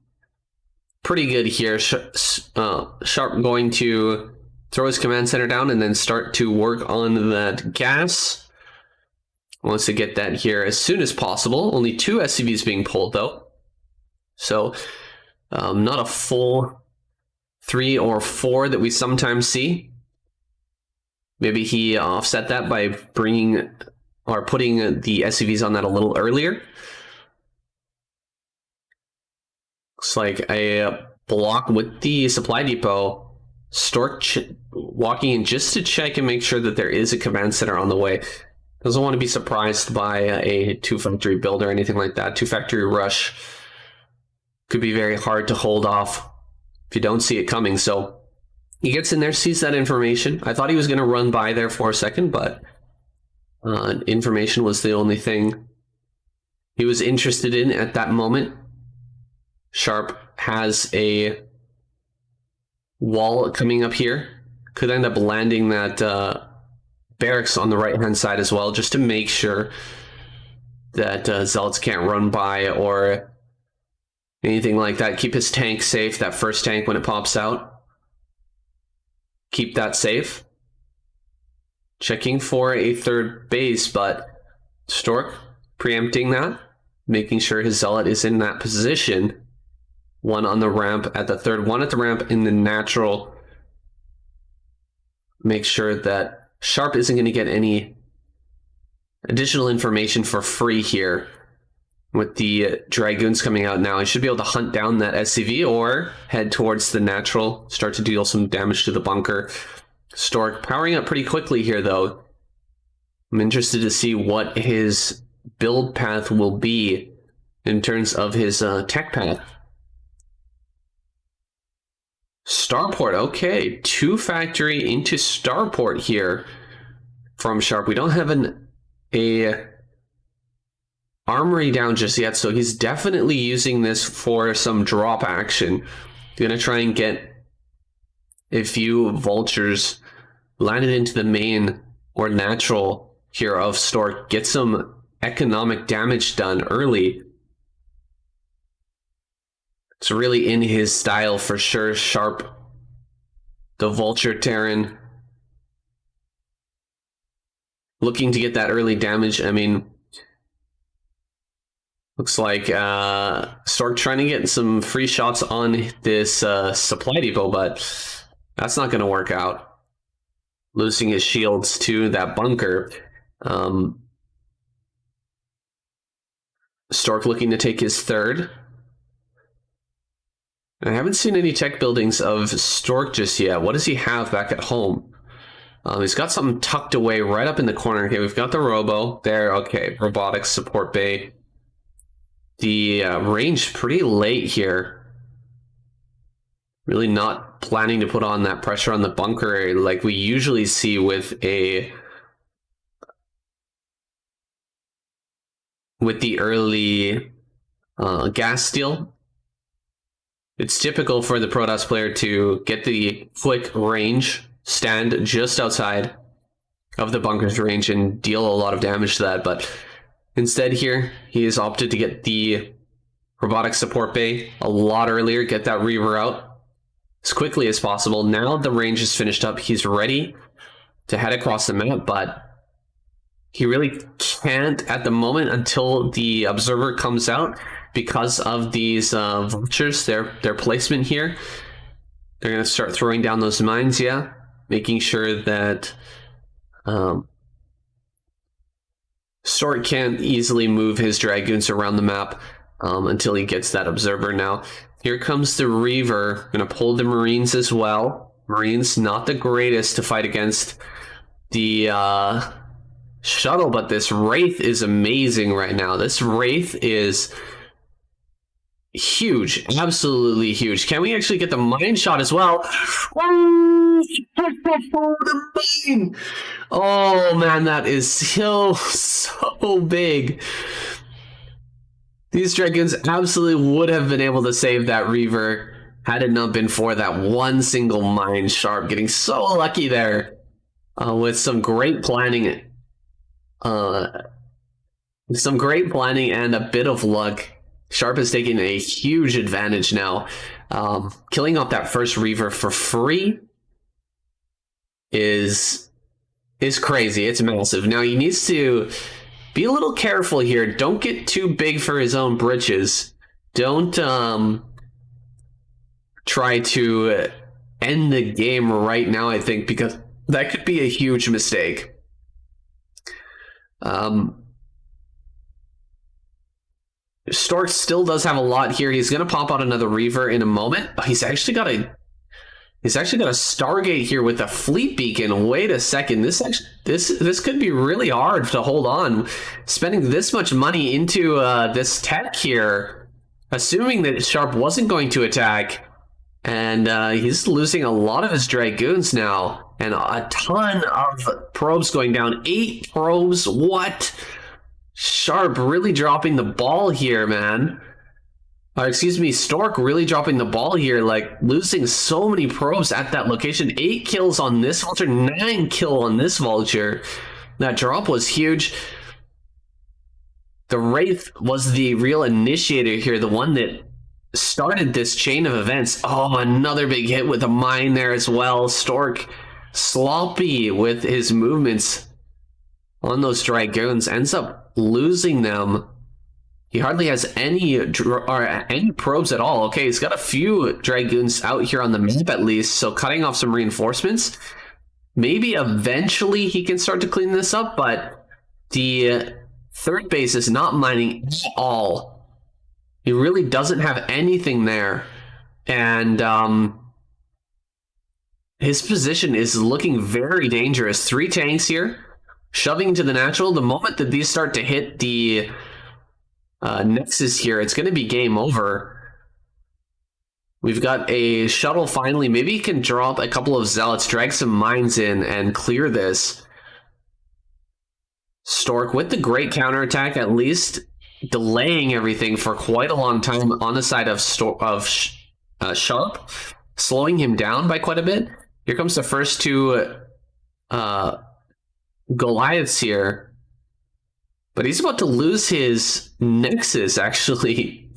pretty good here. Sharp going to throw his command center down and then start to work on that gas. Wants to get that here as soon as possible. Only 2 SCVs being pulled though, so not a full 3 or 4 that we sometimes see. Maybe he offset that by bringing or putting the SCVs on that a little earlier. Looks like a block with the supply depot. Stork walking in just to check and make sure that there is a command center on the way. Doesn't want to be surprised by a 2-factory build or anything like that. 2-factory rush could be very hard to hold off if you don't see it coming. So he gets in there, sees that information. I thought he was going to run by there for a second, but information was the only thing he was interested in at that moment. Sharp has a wall coming up here. Could end up landing that barracks on the right-hand side as well, just to make sure that Zealots can't run by or anything like that. Keep his tank safe, that first tank when it pops out. Keep that safe. Checking for a third base, but Stork preempting that, making sure his Zealot is in that position. 1 on the ramp at the third, 1 at the ramp in the natural. Make sure that Sharp isn't going to get any additional information for free here. With the Dragoons coming out now, he should be able to hunt down that SCV or head towards the natural, start to deal some damage to the bunker. Stork powering up pretty quickly here, though. I'm interested to see what his build path will be in terms of his tech path. Starport, okay. 2-factory into Starport here from Sharp. We don't have a armory down just yet, so he's definitely using this for some drop action. He's gonna try and get a few vultures landed into the main or natural here of Stork. Get some economic damage done early. It's really in his style for sure. Sharp, the vulture Terran, looking to get that early damage. I mean, looks like Stork trying to get some free shots on this supply depot, but that's not going to work out. Losing his shields to that bunker. Stork looking to take his third. I haven't seen any tech buildings of Stork just yet. What does he have back at home? He's got something tucked away right up in the corner. Okay, we've got the robo there. Okay, robotics support bay. The range pretty late here. Really not planning to put on that pressure on the bunker like we usually see with the early gas steal. It's typical for the Protoss player to get the quick range, stand just outside of the bunker's range and deal a lot of damage to that, but instead here, he has opted to get the robotic support bay a lot earlier, get that Reaver out as quickly as possible. Now the range is finished up, he's ready to head across the map, but he really can't at the moment until the observer comes out because of these vultures, their placement here. They're going to start throwing down those mines, yeah, making sure that Stork can't easily move his Dragoons around the map until he gets that observer. Now, here comes the Reaver. Going to pull the Marines as well. Marines, not the greatest to fight against the shuttle, but this Wraith is amazing right now. This Wraith is huge, absolutely huge. Can we actually get the mine shot as well? Oh, the mine! Oh man, that is so big. These Dragoons absolutely would have been able to save that Reaver had it not been for that one single mine. Sharp getting so lucky there with some great planning. Some great planning and a bit of luck. Sharp is taking a huge advantage now. Killing off that first Reaver for free is crazy. It's massive. Now he needs to be a little careful here. Don't get too big for his own britches. Don't try to end the game right now, I think, because that could be a huge mistake. Stork still does have a lot here. He's going to pop out another Reaver in a moment. He's actually got a Stargate here with a fleet beacon. Wait a second. This could be really hard to hold on. Spending this much money into this tech here, assuming that Sharp wasn't going to attack, and he's losing a lot of his Dragoons now, and a ton of probes going down. 8 probes. What? Sharp really dropping the ball here, man. Excuse me, Stork really dropping the ball here, like losing so many probes at that location. 8 kills on this vulture, 9 kill on this vulture. That drop was huge. The Wraith was the real initiator here, the one that started this chain of events. Oh, another big hit with a mine there as well. Stork sloppy with his movements on those Dragoons, ends up losing them. He hardly has any probes at all. Okay, he's got a few Dragoons out here on the map at least, so cutting off some reinforcements. Maybe eventually he can start to clean this up, but the third base is not mining at all. He really doesn't have anything there, and his position is looking very dangerous. 3 tanks here, shoving to the natural. The moment that these start to hit the Nexus here, it's going to be game over. We've got a shuttle finally. Maybe he can drop a couple of zealots, drag some mines in, and clear this. Stork with the great counterattack, at least delaying everything for quite a long time on the side of Sharp, slowing him down by quite a bit. Here comes the first two Goliaths here. But he's about to lose his Nexus, actually.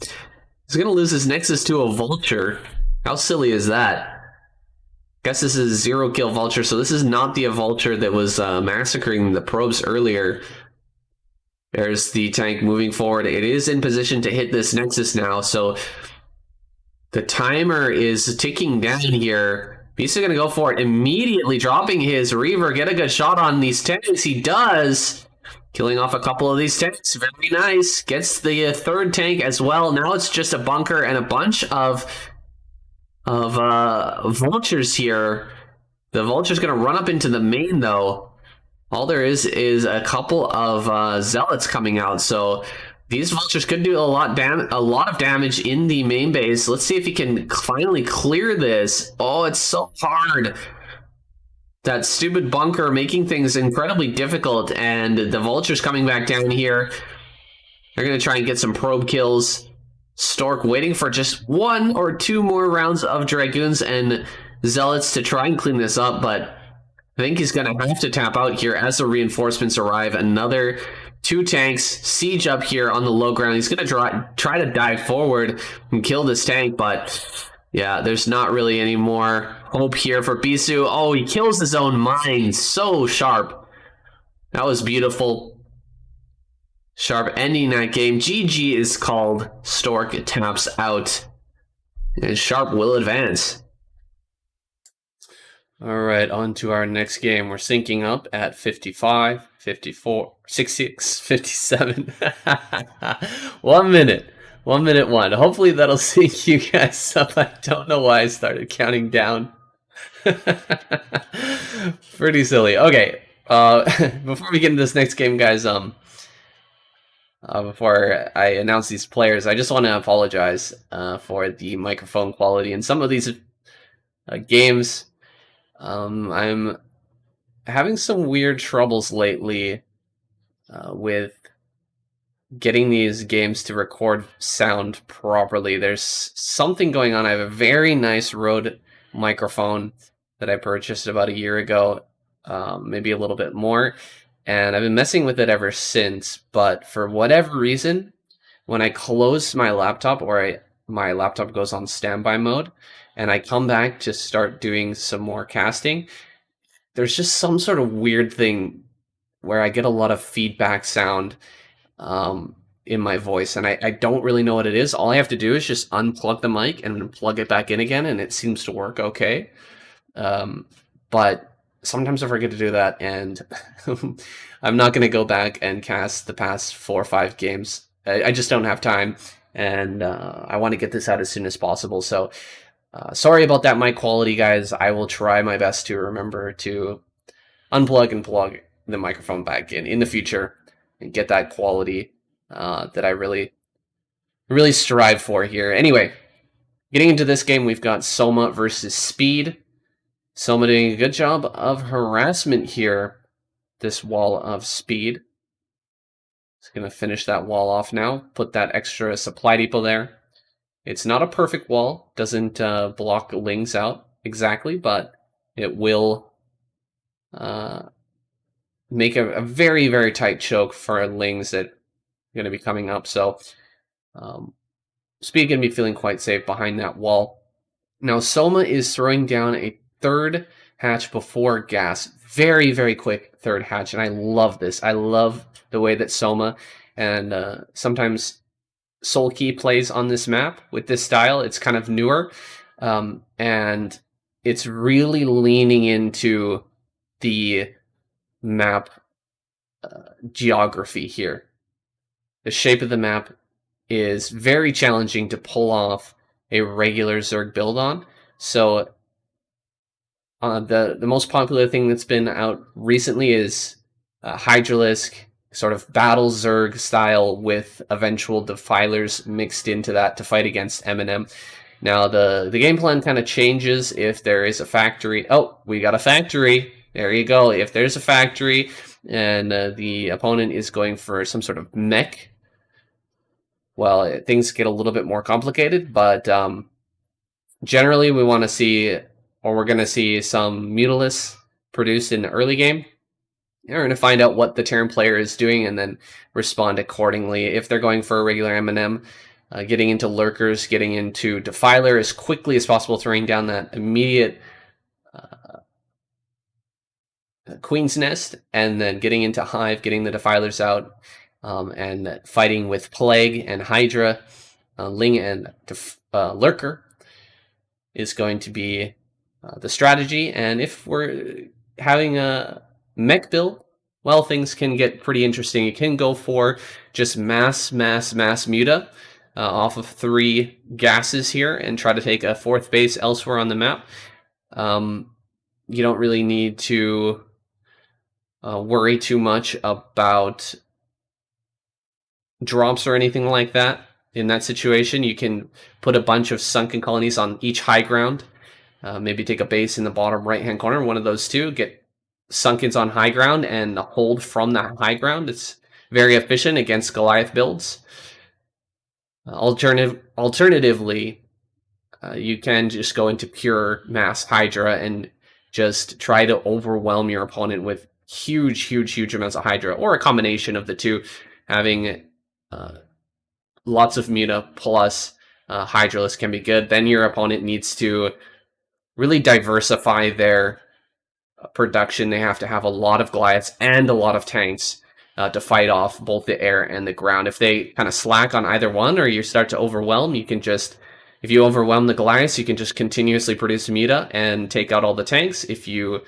He's going to lose his Nexus to a Vulture. How silly is that? Guess this is a 0-kill Vulture, so this is not the Vulture that was massacring the probes earlier. There's the tank moving forward. It is in position to hit this Nexus now, so the timer is ticking down here. Bisu going to go for it, immediately dropping his Reaver. Get a good shot on these tanks. He does. Killing off a couple of these tanks. Very nice. Gets the third tank as well. Now it's just a bunker and a bunch of Vultures here. The Vulture's going to run up into the main, though. All there is a couple of Zealots coming out. So these Vultures could do a lot of damage in the main base. Let's see if he can finally clear this. Oh, it's so hard. That stupid bunker making things incredibly difficult, and the Vulture's coming back down here. They're going to try and get some probe kills. Stork waiting for just 1 or 2 more rounds of Dragoons and Zealots to try and clean this up, but I think he's going to have to tap out here as the reinforcements arrive. Another 2 tanks, siege up here on the low ground. He's going to try to dive forward and kill this tank, but yeah, there's not really any more hope here for Bisu. Oh, he kills his own mine. So Sharp. That was beautiful. Sharp ending that game. GG is called. Stork taps out. And Sharp will advance. All right, on to our next game. We're syncing up at 55, 54, 66, 57. 1 minute. 1 minute one. Hopefully that'll sync you guys up. I don't know why I started counting down. Pretty silly. Okay. Before we get into this next game, guys, before I announce these players, I just want to apologize for the microphone quality in some of these games. I'm having some weird troubles lately with getting these games to record sound properly. There's something going on. I have a very nice Rode microphone that I purchased about a year ago, maybe a little bit more, and I've been messing with it ever since. But for whatever reason, when I close my laptop or my laptop goes on standby mode and I come back to start doing some more casting, there's just some sort of weird thing where I get a lot of feedback sound in my voice, and I don't really know what it is. All I have to do is just unplug the mic and plug it back in again, and it seems to work okay. But sometimes I forget to do that, and I'm not going to go back and cast the past 4 or 5 games. I just don't have time, and I want to get this out as soon as possible. So sorry about that mic quality, guys. I will try my best to remember to unplug and plug the microphone back in the future and get that quality that I really strive for here. Anyway, getting into this game, we've got Soma versus Speed. Soma doing a good job of harassment here. This wall of Speed. It's going to finish that wall off now. Put that extra supply depot there. It's not a perfect wall. Doesn't block Lings out exactly, but it will make a very, very tight choke for Lings that are going to be coming up. So Speed going to be feeling quite safe behind that wall. Now Soma is throwing down a 3rd hatch before gas. Very, very quick 3rd hatch, and I love this. I love the way that Soma and sometimes Soulkey plays on this map with this style. It's kind of newer, and it's really leaning into the map geography here. The shape of the map is very challenging to pull off a regular Zerg build on. So the most popular thing that's been out recently is Hydralisk, sort of battle Zerg style with eventual defilers mixed into that to fight against Eminem. Now the game plan kind of changes if there is a factory. Oh, we got a factory. There you go. If there's a factory and the opponent is going for some sort of mech well, things get a little bit more complicated, but generally we want to see, or we're going to see some Mutalisk produced in the early game. And we're going to find out what the Terran player is doing and then respond accordingly. If they're going for a regular M&M, getting into Lurkers, getting into Defiler as quickly as possible, throwing down that immediate Queen's Nest, and then getting into Hive, getting the Defilers out, and fighting with Plague and Hydra, Ling and Lurker is going to be the strategy. And if we're having a mech build, well, things can get pretty interesting. You can go for just mass muta off of 3 gases here and try to take a 4th base elsewhere on the map. You don't really need to worry too much about drops or anything like that. In that situation, you can put a bunch of sunken colonies on each high ground. Maybe take a base in the bottom right-hand corner, one of those two, get sunkens on high ground and hold from that high ground. It's very efficient against Goliath builds. Alternatively, you can just go into pure mass Hydra and just try to overwhelm your opponent with huge amounts of Hydra, or a combination of the two, having lots of muta plus Hydralisk can be good. Then your opponent needs to really diversify their production. They have to have a lot of Goliaths and a lot of tanks to fight off both the air and the ground. If they kind of slack on either one, or you start to overwhelm, you can just, if you overwhelm the Goliaths, you can just continuously produce muta and take out all the tanks. If you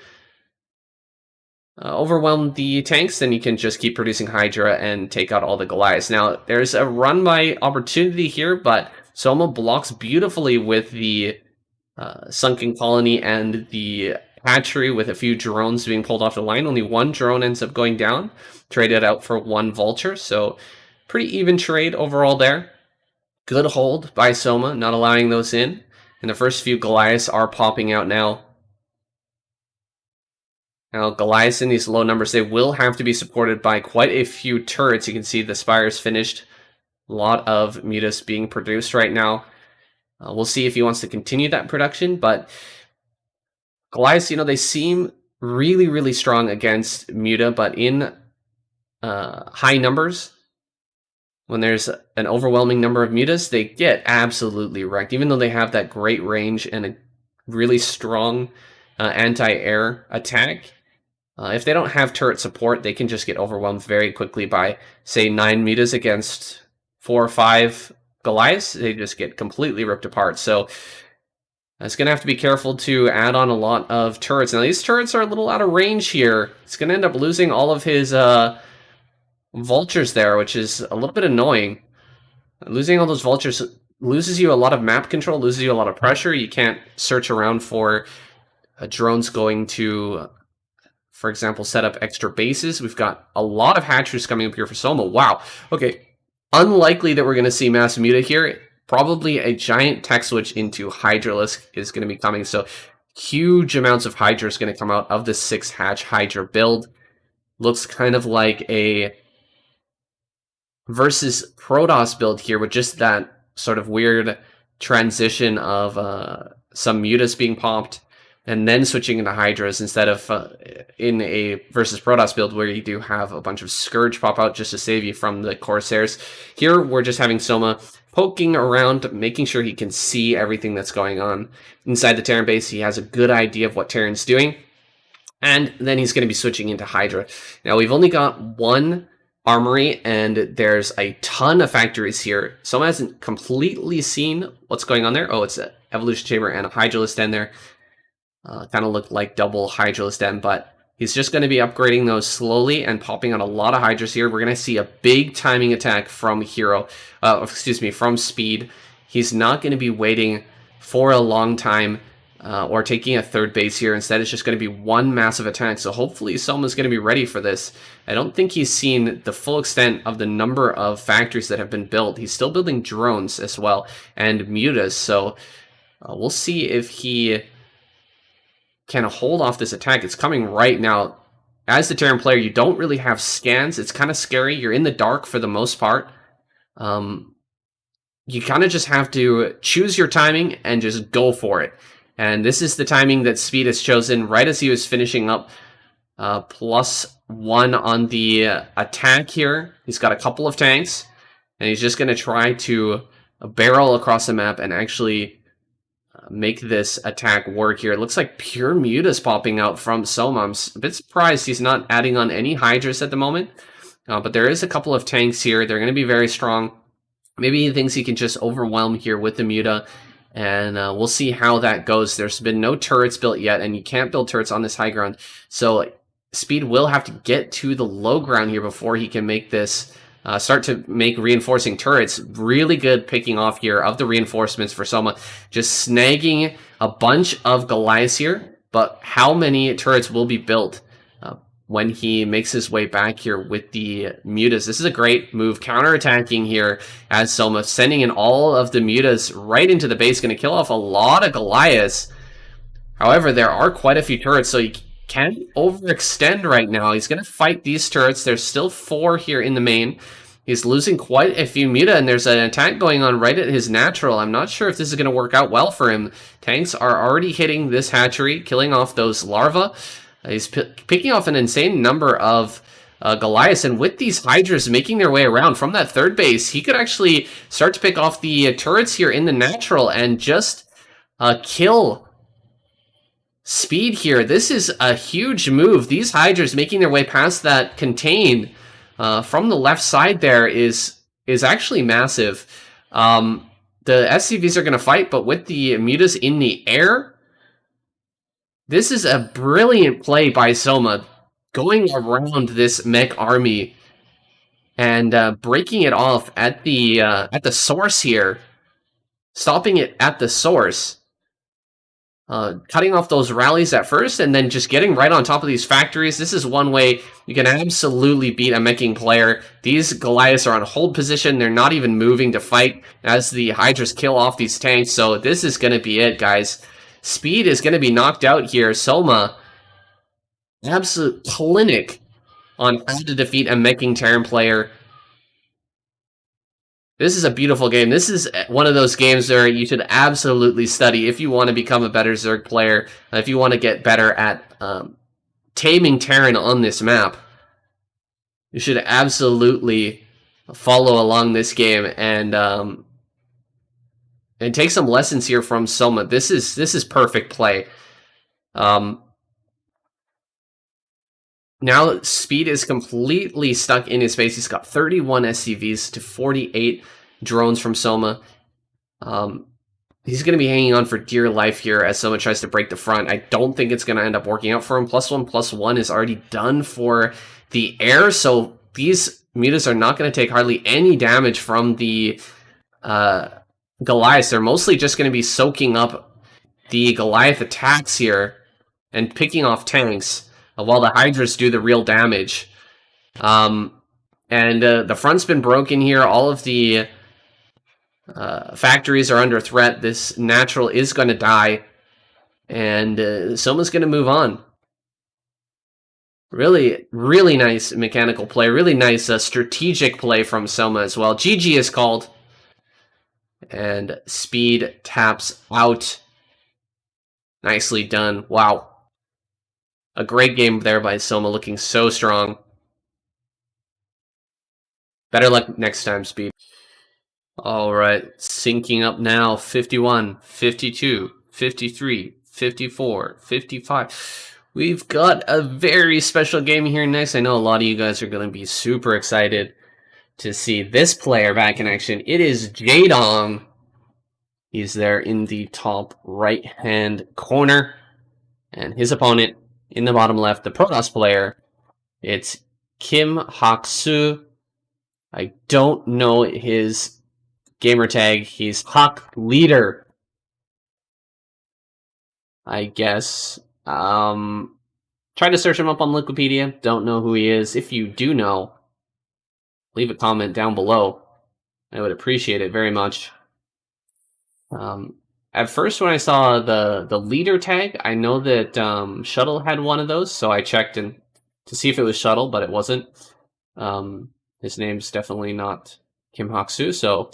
overwhelm the tanks, then you can just keep producing Hydra and take out all the Goliaths. Now, there's a run by opportunity here, but Soma blocks beautifully with the sunken colony and the hatchery, with a few drones being pulled off the line. Only 1 drone ends up going down, traded out for 1 vulture, so pretty even trade overall there. Good hold by Soma, not allowing those in. And the first few Goliaths are popping out now. Now, Goliaths in these low numbers, they will have to be supported by quite a few turrets. You can see the spires finished. A lot of Midas being produced right now. We'll see if he wants to continue that production, but Goliaths, they seem really strong against muta, but in high numbers, when there's an overwhelming number of mutas, they get absolutely wrecked, even though they have that great range and a really strong anti-air attack. If they don't have turret support, they can just get overwhelmed very quickly by, say, 9 mutas against 4 or 5 Goliaths. They just get completely ripped apart. So it's going to have to be careful to add on a lot of turrets. Now, these turrets are a little out of range here. It's going to end up losing all of his vultures there, which is a little bit annoying. Losing all those vultures loses you a lot of map control, loses you a lot of pressure. You can't search around for drones going to, for example, set up extra bases. We've got a lot of hatcheries coming up here for Soma. Wow. Okay. Unlikely that we're going to see mass muta here. Probably a giant tech switch into Hydralisk is going to be coming. So huge amounts of Hydra is going to come out of the 6 hatch Hydra build. Looks kind of like a versus Protoss build here, with just that sort of weird transition of some mutas being popped and then switching into Hydras, instead of in a versus Protoss build where you do have a bunch of Scourge pop out just to save you from the Corsairs. Here we're just having Soma poking around, making sure he can see everything that's going on inside the Terran base. He has a good idea of what Terran's doing, and then he's going to be switching into Hydra. Now, we've only got 1 armory, and there's a ton of factories here. Soma hasn't completely seen what's going on there. Oh, it's an Evolution Chamber and a Hydralisk Den there. Kind of looked like double Hydralisk Den, but he's just going to be upgrading those slowly and popping on a lot of Hydras here. We're going to see a big timing attack from from Speed. He's not going to be waiting for a long time or taking a 3rd base here. Instead, it's just going to be 1 massive attack. So hopefully Soma's going to be ready for this. I don't think he's seen the full extent of the number of factories that have been built. He's still building drones as well and mutas. So we'll see if he can hold off this attack. It's coming right now. As the Terran player, you don't really have scans. It's kind of scary. You're in the dark for the most part. you kind of just have to choose your timing and just go for it. And this is the timing that Speed has chosen right as he was finishing up +1 on the attack here. He's got a couple of tanks, and he's just going to try to barrel across the map and actually make this attack work here. It looks like pure Midas popping out from Soma. I'm a bit surprised he's not adding on any Hydras at the moment, but there is a couple of tanks here. They're going to be very strong. Maybe he thinks he can just overwhelm here with the Muta, and we'll see how that goes. There's been no turrets built yet, and you can't build turrets on this high ground, so Speed will have to get to the low ground here before he can make this start to make reinforcing turrets. Really good picking off here of the reinforcements for Soma. Just snagging a bunch of Goliaths here, but how many turrets will be built when he makes his way back here with the Mutas? This is a great move, counterattacking here as Soma, sending in all of the Mutas right into the base, going to kill off a lot of Goliaths. However, there are quite a few turrets, so he can't overextend right now. He's going to fight these turrets. There's still 4 here in the main. He's losing quite a few Muta, and there's an attack going on right at his natural. I'm not sure if this is going to work out well for him. Tanks are already hitting this hatchery, killing off those larvae. He's picking off an insane number of Goliaths, and with these Hydras making their way around from that third base, he could actually start to pick off the turrets here in the natural and just kill Speed here. This is a huge move. These Hydras making their way past that contain from the left side there is actually massive. The SCVs are going to fight, but with the Mutas in the air, this is a brilliant play by Soma, going around this mech army and breaking it off at the source here, stopping it at the source. Cutting off those rallies at first, and then just getting right on top of these factories. This is one way you can absolutely beat a meching player. These Goliaths are on hold position. They're not even moving to fight as the Hydras kill off these tanks. So this is going to be it, guys. Speed is going to be knocked out here. Soma, absolute clinic on how to defeat a meching Terran player. This is a beautiful game. This is one of those games where you should absolutely study if you want to become a better Zerg player, if you want to get better at taming Terran on this map. You should absolutely follow along this game and take some lessons here from Soma. This is perfect play. Now Speed is completely stuck in his base. He's got 31 SCVs to 48 drones from Soma. He's going to be hanging on for dear life here as Soma tries to break the front. I don't think it's going to end up working out for him. +1/+1 is already done for the air, so these Mutas are not going to take hardly any damage from the Goliaths. They're mostly just going to be soaking up the Goliath attacks here and picking off tanks, while the Hydras do the real damage. And the front's been broken here. All of the factories are under threat. This natural is going to die. And Soma's going to move on. Really, really nice mechanical play. Really nice strategic play from Soma as well. GG is called. And Speed taps out. Nicely done. Wow. A great game there by Soma, looking so strong. Better luck next time, Speed. Alright, syncing up now. 51, 52, 53, 54, 55. We've got a very special game here next. I know a lot of you guys are going to be super excited to see this player back in action. It is Jaedong. He's there in the top right-hand corner. And his opponent in the bottom left, the Protoss player, it's Kim Hak-soo. I don't know his gamer tag. He's Hawk Leader, I guess. Try to search him up on Wikipedia. Don't know who he is. If you do know, leave a comment down below. I would appreciate it very much. At first, when I saw the leader tag, I know that Shuttle had one of those, so I checked to see if it was Shuttle, but it wasn't. His name's definitely not Kim Hak-soo, so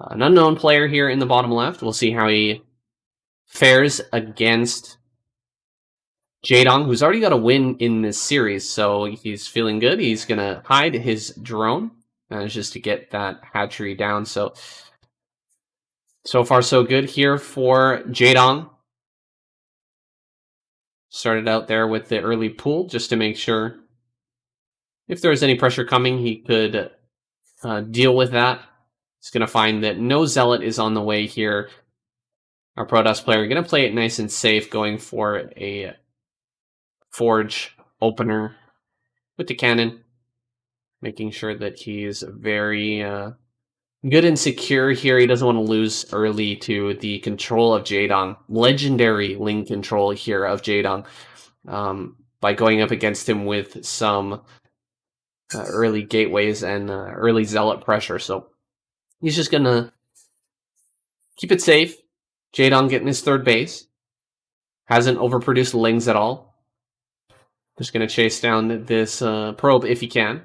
An unknown player here in the bottom left. We'll see how he fares against Jaedong, who's already got a win in this series, so he's feeling good. He's going to hide his drone just to get that hatchery down. So far so good here for Jaedong. Started out there with the early pool just to make sure if there was any pressure coming, he could deal with that. He's going to find that no Zealot is on the way here. Our Protoss player going to play it nice and safe, going for a Forge opener with the cannon, making sure that he's very good and secure here. He doesn't want to lose early to the control of Jaedong. Legendary Ling control here of Jaedong by going up against him with some early gateways and early Zealot pressure. So he's just going to keep it safe. Jaedong getting his third base. Hasn't overproduced Lings at all. Just going to chase down this probe if he can.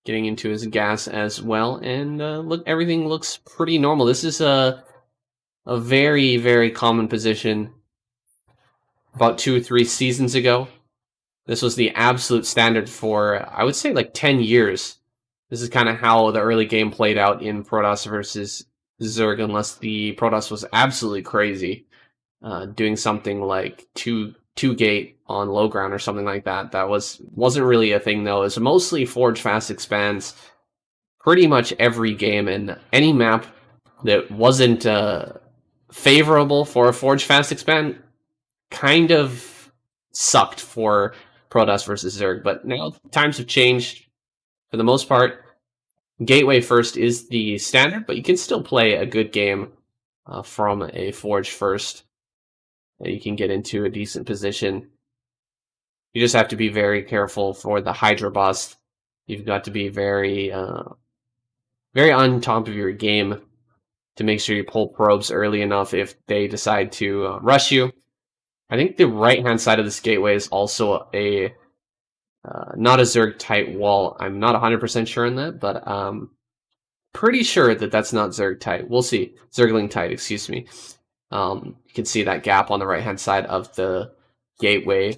Getting into his gas as well. And look, everything looks pretty normal. This is a very, very common position about 2 or 3 seasons ago. This was the absolute standard for, I would say, like 10 years. This is kind of how the early game played out in Protoss versus Zerg, unless the Protoss was absolutely crazy, doing something like two gate on low ground or something like that. That wasn't really a thing though. It was mostly Forge Fast Expands pretty much every game, and any map that wasn't favorable for a Forge Fast Expand kind of sucked for Protoss versus Zerg. But now times have changed. For the most part, Gateway first is the standard, but you can still play a good game from a Forge first. You can get into a decent position. You just have to be very careful for the Hydra bust. You've got to be very, very on top of your game to make sure you pull probes early enough if they decide to rush you. I think the right-hand side of this gateway is also a not a Zerg tight wall. I'm not 100% sure on that, but pretty sure that that's not Zerg tight. We'll see. Zergling tight, excuse me. You can see that gap on the right-hand side of the gateway.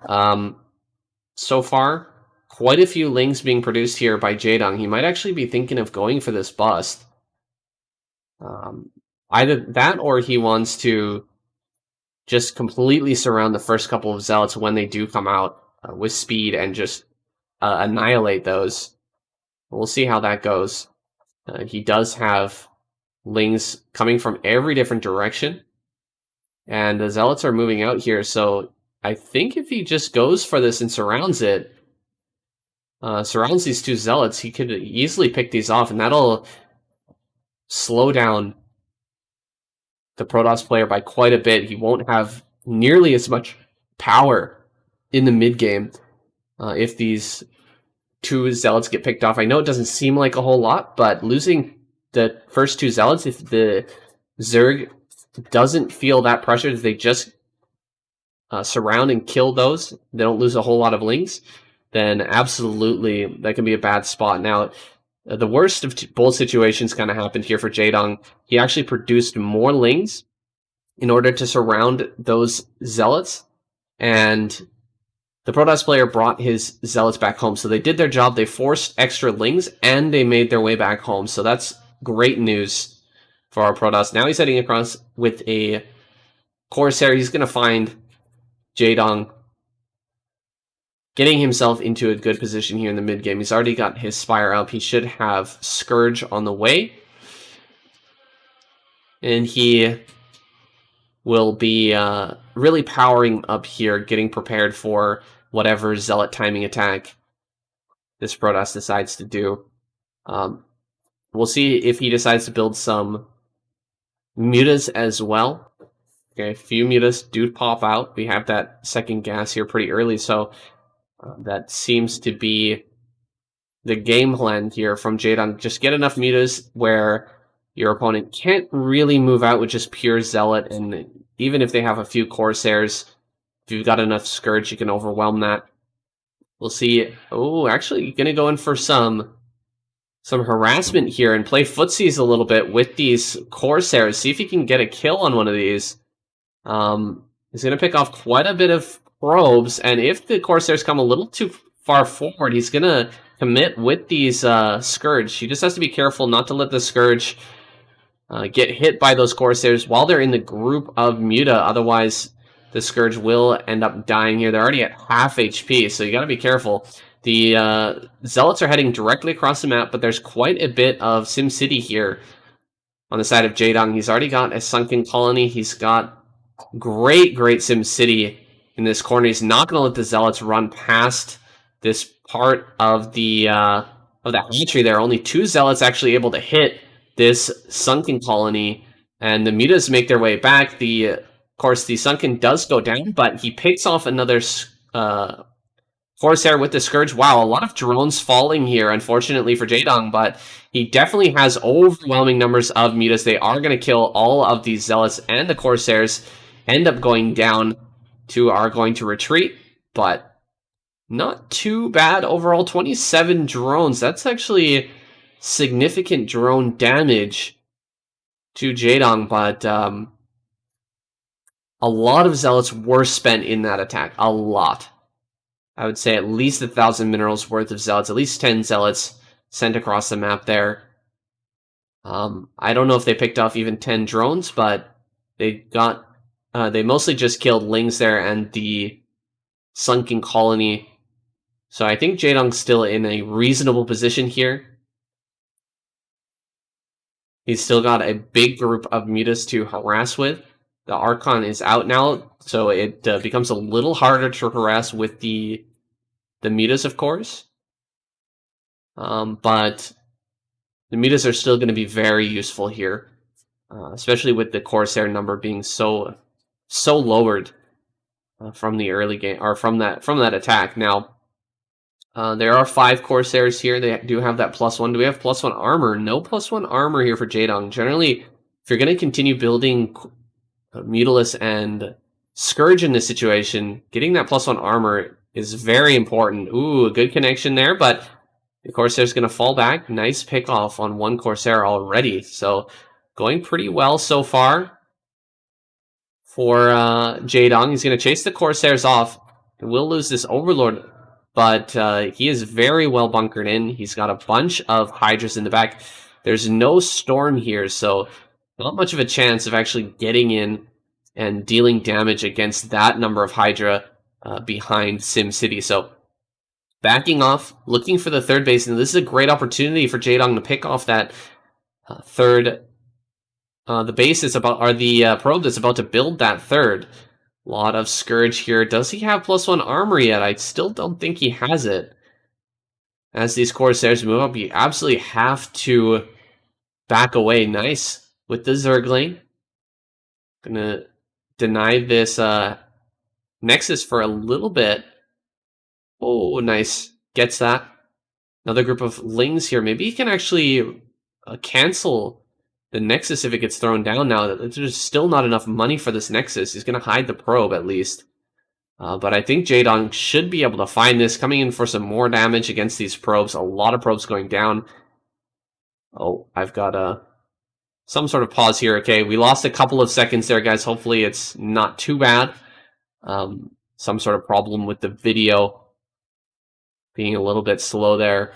So far, quite a few Lings being produced here by Jaedong. He might actually be thinking of going for this bust. Either that or he wants to just completely surround the first couple of Zealots when they do come out with speed and just annihilate those. We'll see how that goes. He does have Lings coming from every different direction, and the Zealots are moving out here, so I think if he just goes for this and surrounds it, surrounds these 2 Zealots, he could easily pick these off, and that'll slow down the Protoss player by quite a bit. He won't have nearly as much power in the mid game if these 2 Zealots get picked off. I know it doesn't seem like a whole lot, but losing the first 2 Zealots, if the Zerg doesn't feel that pressure, if they just surround and kill those, they don't lose a whole lot of Lings, then absolutely that can be a bad spot. Now, the worst of both situations kind of happened here for Jaedong. He actually produced more Lings in order to surround those Zealots, and the Protoss player brought his Zealots back home. So they did their job. They forced extra Lings, and they made their way back home. So that's great news for our Protoss. Now he's heading across with a Corsair. He's going to find Jaedong getting himself into a good position here in the mid game. He's already got his Spire up. He should have Scourge on the way. And he will be really powering up here, getting prepared for whatever Zealot timing attack this Protoss decides to do. We'll see if he decides to build some Midas as well. Okay, a few Midas do pop out. We have that second gas here pretty early, so that seems to be the game plan here from Jaedong. Just get enough Midas where your opponent can't really move out with just pure Zealot, and even if they have a few Corsairs, if you've got enough Scourge, you can overwhelm that. We'll see. Oh, actually, going to go in for some some harassment here and play footsies a little bit with these Corsairs. See if he can get a kill on one of these. He's going to pick off quite a bit of probes, and if the Corsairs come a little too far forward, he's going to commit with these Scourge. He just has to be careful not to let the Scourge get hit by those Corsairs while they're in the group of Muta. Otherwise, the Scourge will end up dying here. They're already at half HP, so you got to be careful. The Zealots are heading directly across the map, but there's quite a bit of SimCity here on the side of Jaedong. He's already got a sunken colony. He's got great SimCity in this corner. He's not going to let the Zealots run past this part of the hatchery there. Only 2 Zealots actually able to hit this sunken colony, and the Midas make their way back. Of course, the sunken does go down, but he picks off another Corsair with the Scourge. Wow, a lot of drones falling here, unfortunately for Jaedong, but he definitely has overwhelming numbers of Midas. They are going to kill all of these Zealots, and the Corsairs end up going down. 2 are going to retreat, but not too bad overall. 27 drones. That's actually significant drone damage to Jaedong, but a lot of Zealots were spent in that attack. A lot. I would say at least 1,000 minerals worth of Zealots, at least 10 Zealots sent across the map there. I don't know if they picked off even 10 drones, but they mostly just killed Lings there and the sunken colony. So I think Jaedong's still in a reasonable position here. He's still got a big group of Mutas to harass with. The Archon is out now, so it becomes a little harder to harass with the Midas, of course. But the Midas are still going to be very useful here, especially with the Corsair number being so lowered from the early game, or from that attack. Now, there are 5 Corsairs here. They do have that +1. Do we have +1 armor? No +1 armor here for Jaedong. Generally, if you're going to continue building Mutalisk and Scourge in this situation, getting that +1 armor is very important. Ooh, a good connection there, but the Corsair's going to fall back. Nice pick off on 1 Corsair already. So going pretty well so far for Jaedong. He's going to chase the Corsairs off. He will lose this Overlord, but he is very well bunkered in. He's got a bunch of Hydras in the back. There's no Storm here, so not much of a chance of actually getting in and dealing damage against that number of Hydra behind SimCity. So backing off, looking for the third base, and this is a great opportunity for Jaedong to pick off that third. The base is about, or the probe that's about to build that third. A lot of Scourge here. Does he have +1 armor yet? I still don't think he has it. As these Corsairs move up, you absolutely have to back away. Nice. With the Zergling, gonna deny this Nexus for a little bit. Oh, nice. Gets that. Another group of Lings here. Maybe he can actually cancel the Nexus if it gets thrown down now. There's still not enough money for this Nexus. He's gonna hide the probe at least. But I think Jaedong should be able to find this. Coming in for some more damage against these probes. A lot of probes going down. Oh, I've got some sort of pause here. Okay, we lost a couple of seconds there, guys. Hopefully it's not too bad. Some sort of problem with the video being a little bit slow there.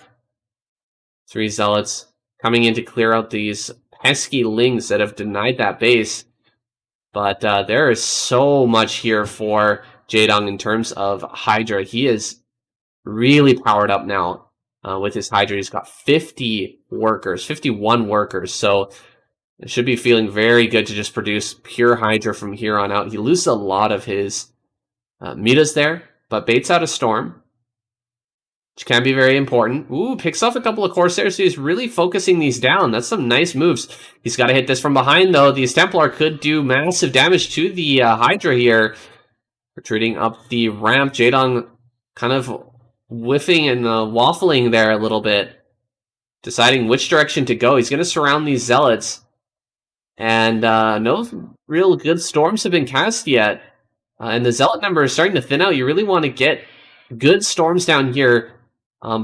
3 Zealots coming in to clear out these pesky Lings that have denied that base. But there is so much here for Jaedong in terms of Hydra. He is really powered up now with his Hydra. He's got 50 workers, 51 workers. So it should be feeling very good to just produce pure Hydra from here on out. He loses a lot of his Midas there, but baits out a Storm, which can be very important. Ooh, picks off a couple of Corsairs, so he's really focusing these down. That's some nice moves. He's got to hit this from behind, though. These Templar could do massive damage to the Hydra here. Retreating up the ramp. Jaedong kind of whiffing and waffling there a little bit, deciding which direction to go. He's going to surround these Zealots. And no real good Storms have been cast yet. And the Zealot number is starting to thin out. You really want to get good Storms down here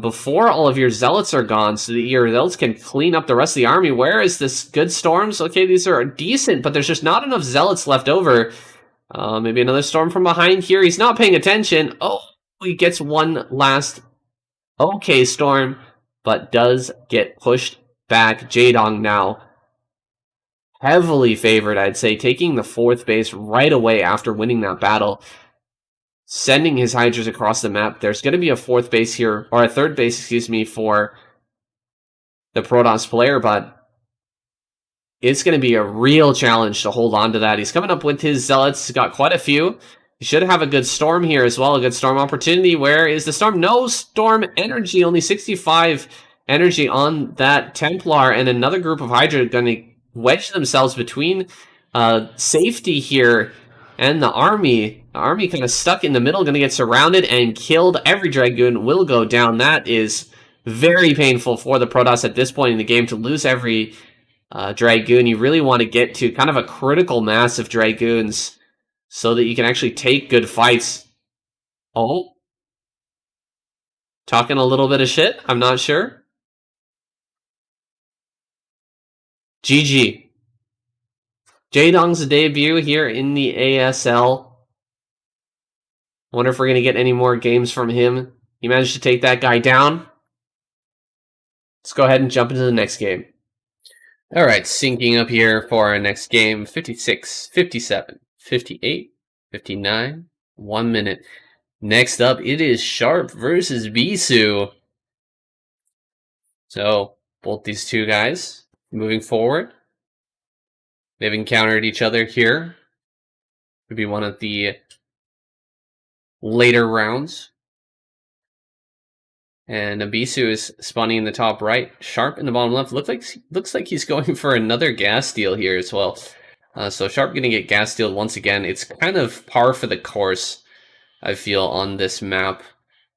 before all of your zealots are gone, so that your zealots can clean up the rest of the army. Where is this? Good storms? Okay, these are decent, but there's just not enough zealots left over. Maybe another storm from behind here. He's not paying attention. Oh, he gets one last okay storm, but does get pushed back. Jaedong now heavily favored, I'd say, taking the 4th base right away after winning that battle. Sending his Hydras across the map. There's going to be a 4th base here, or a 3rd base, excuse me, for the Protoss player, but it's going to be a real challenge to hold on to that. He's coming up with his Zealots. He's got quite a few. He should have a good Storm here as well, a good Storm opportunity. Where is the Storm? No Storm energy, only 65 energy on that Templar, and another group of Hydra going to wedge themselves between safety here and the army. The army kind of stuck in the middle, going to get surrounded and killed. Every Dragoon will go down. That is very painful for the Protoss at this point in the game to lose every Dragoon. You really want to get to kind of a critical mass of Dragoons so that you can actually take good fights. Oh. Talking a little bit of shit? I'm not sure. GG. Jaedong's debut here in the ASL. Wonder if we're going to get any more games from him. He managed to take that guy down. Let's go ahead and jump into the next game. Alright, syncing up here for our next game. 56, 57, 58, 59, 1 minute. Next up, it is Sharp versus Bisu. So, both these two guys moving forward. They've encountered each other here. Could be one of the later rounds. And Bisu is spawning in the top right. Sharp in the bottom left. Looks like he's going for another gas steal here as well. So Sharp going to get gas stealed once again. It's kind of par for the course, I feel, on this map.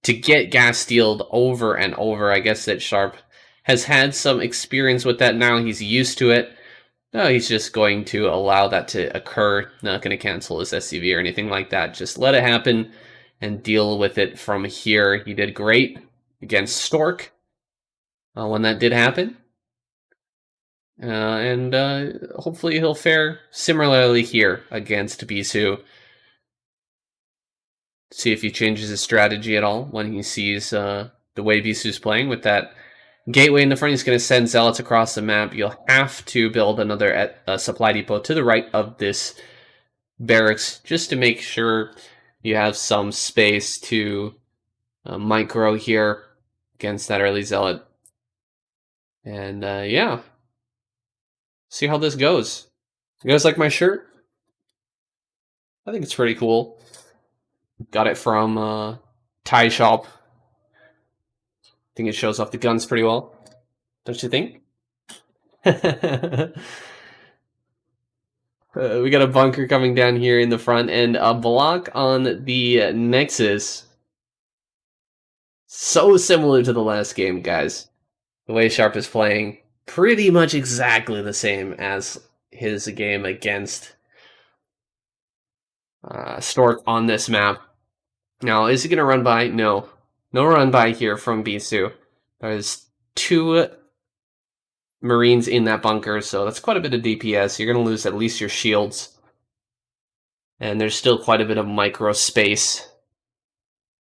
To get gas stealed over and over. I guess that Sharp has had some experience with that now. He's used to it. No, he's just going to allow that to occur. Not going to cancel his SCV or anything like that. Just let it happen and deal with it from here. He did great against Stork when that did happen. And hopefully he'll fare similarly here against Bisu. See if he changes his strategy at all when he sees the way Bisu's playing with that gateway in the front. He's going to send zealots across the map. You'll have to build another supply depot to the right of this barracks just to make sure you have some space to micro here against that early zealot. And yeah, see how this goes. You guys like my shirt? I think it's pretty cool. Got it from Thai shop. I think it shows off the guns pretty well. Don't you think? We got a bunker coming down here in the front and a block on the Nexus. So similar to the last game, guys. The way Sharp is playing, pretty much exactly the same as his game against Stork on this map. Now, is he going to run by? No. No run by here from Bisu. There's 2 Marines in that bunker, so that's quite a bit of DPS. You're going to lose at least your shields. And there's still quite a bit of micro space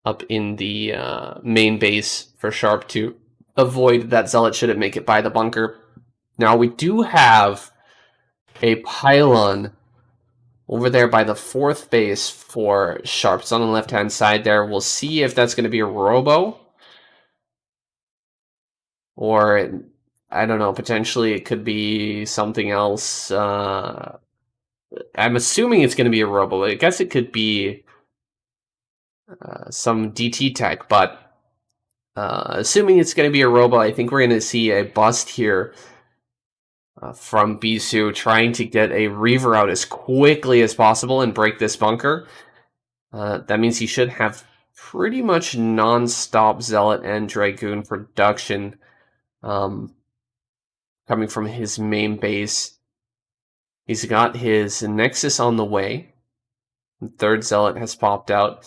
up in the main base for Sharp to avoid that zealot should it make it by the bunker. Now, we do have a pylon over there by the 4th base for Sharp. It's on the left-hand side there. We'll see if that's going to be a robo. Or, I don't know, potentially it could be something else. I'm assuming it's going to be a robo. I guess it could be some DT tech, but assuming it's going to be a robo, I think we're going to see a bust here from Bisu trying to get a Reaver out as quickly as possible and break this bunker. That means he should have pretty much non-stop Zealot and Dragoon production coming from his main base. He's got his Nexus on the way. The 3rd Zealot has popped out.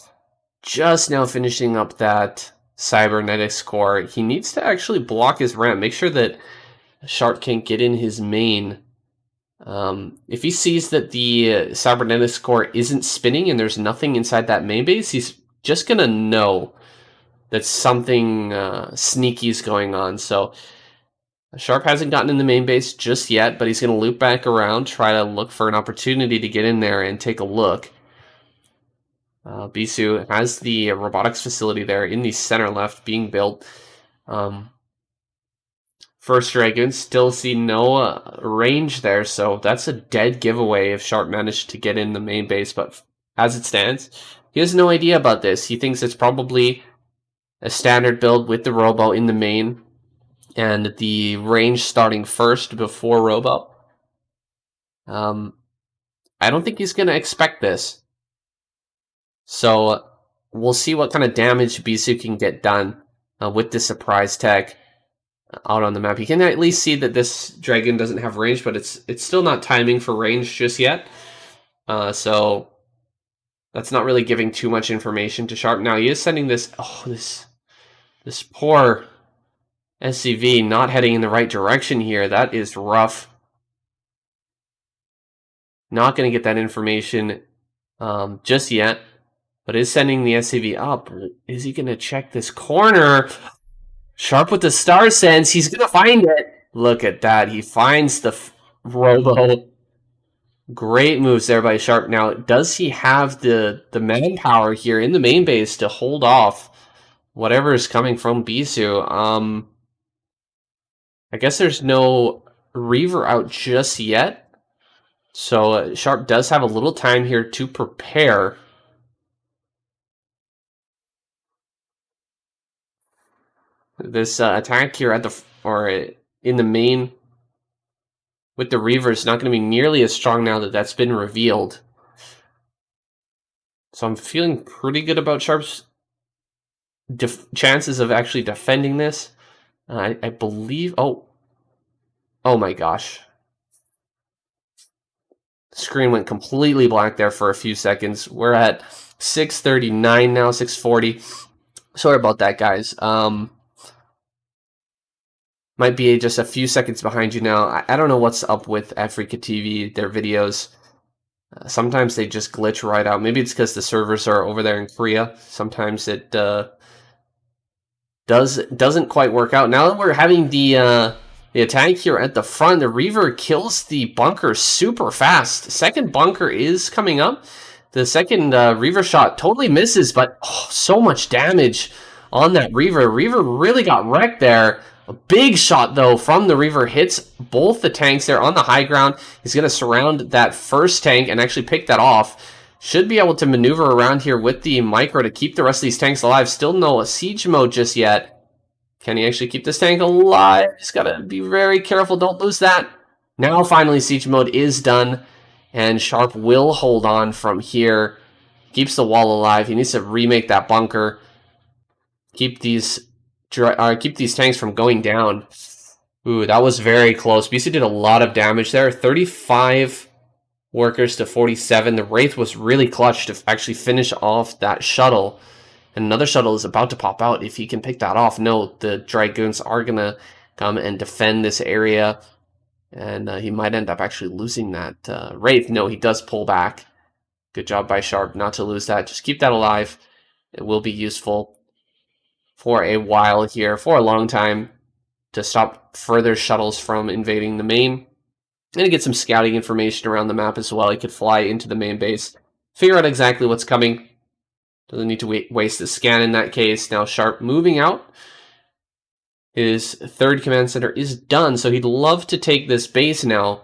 Just now finishing up that cybernetics core. He needs to actually block his ramp. Make sure that Sharp can't get in his main. If he sees that the cybernetics core isn't spinning and there's nothing inside that main base, he's just going to know that something sneaky is going on. So Sharp hasn't gotten in the main base just yet, but he's going to loop back around, try to look for an opportunity to get in there and take a look. Bisu has the robotics facility there in the center left being built. First Dragoon, still see no range there, so that's a dead giveaway if Sharp managed to get in the main base, but as it stands, he has no idea about this. He thinks it's probably a standard build with the Robo in the main, and the range starting first before Robo. I don't think he's going to expect this. So we'll see what kind of damage Bisu can get done with the surprise tech out on the map. You can at least see that this dragon doesn't have range, but it's still not timing for range just yet. So that's not really giving too much information to Sharp. Now he is sending this. Oh, this poor SCV not heading in the right direction here. That is rough. Not going to get that information just yet, but is sending the SCV up. Is he going to check this corner? Sharp with the star sense. He's going to find it. Look at that. He finds the Robo. Great moves there by Sharp. Now, does he have the manpower here in the main base to hold off whatever is coming from Bisu? I guess there's no Reaver out just yet. So Sharp does have a little time here to prepare. This attack here at in the main with the Reaver is not going to be nearly as strong now that that's been revealed. So I'm feeling pretty good about Sharp's chances of actually defending this. I believe... Oh my gosh. Screen went completely black there for a few seconds. We're at 6:39 now, 6:40. Sorry about that, guys. Might be just a few seconds behind you now. I don't know what's up with Africa TV, their videos. Sometimes they just glitch right out. Maybe it's because the servers are over there in Korea. Sometimes it doesn't quite work out. Now that we're having the attack here at the front, the Reaver kills the bunker super fast. Second bunker is coming up. The second Reaver shot totally misses, but so much damage on that Reaver. Reaver really got wrecked there. A big shot, though, from the Reaver hits both the tanks there on the high ground. He's going to surround that first tank and actually pick that off. Should be able to maneuver around here with the micro to keep the rest of these tanks alive. Still no siege mode just yet. Can he actually keep this tank alive? He's got to be very careful. Don't lose that. Now, finally, siege mode is done. And Sharp will hold on from here. Keeps the wall alive. He needs to remake that bunker. Keep these tanks from going down. Ooh, that was very close. Bisu did a lot of damage there. 35 workers to 47. The Wraith was really clutch to actually finish off that shuttle. And another shuttle is about to pop out if he can pick that off. No, the Dragoons are going to come and defend this area. And he might end up actually losing that Wraith. No, he does pull back. Good job by Sharp not to lose that. Just keep that alive. It will be useful for a while here, for a long time, to stop further shuttles from invading the main. And to get some scouting information around the map as well. He could fly into the main base, figure out exactly what's coming. Doesn't need to waste a scan in that case. Now Sharp moving out. His third command center is done, so he'd love to take this base now.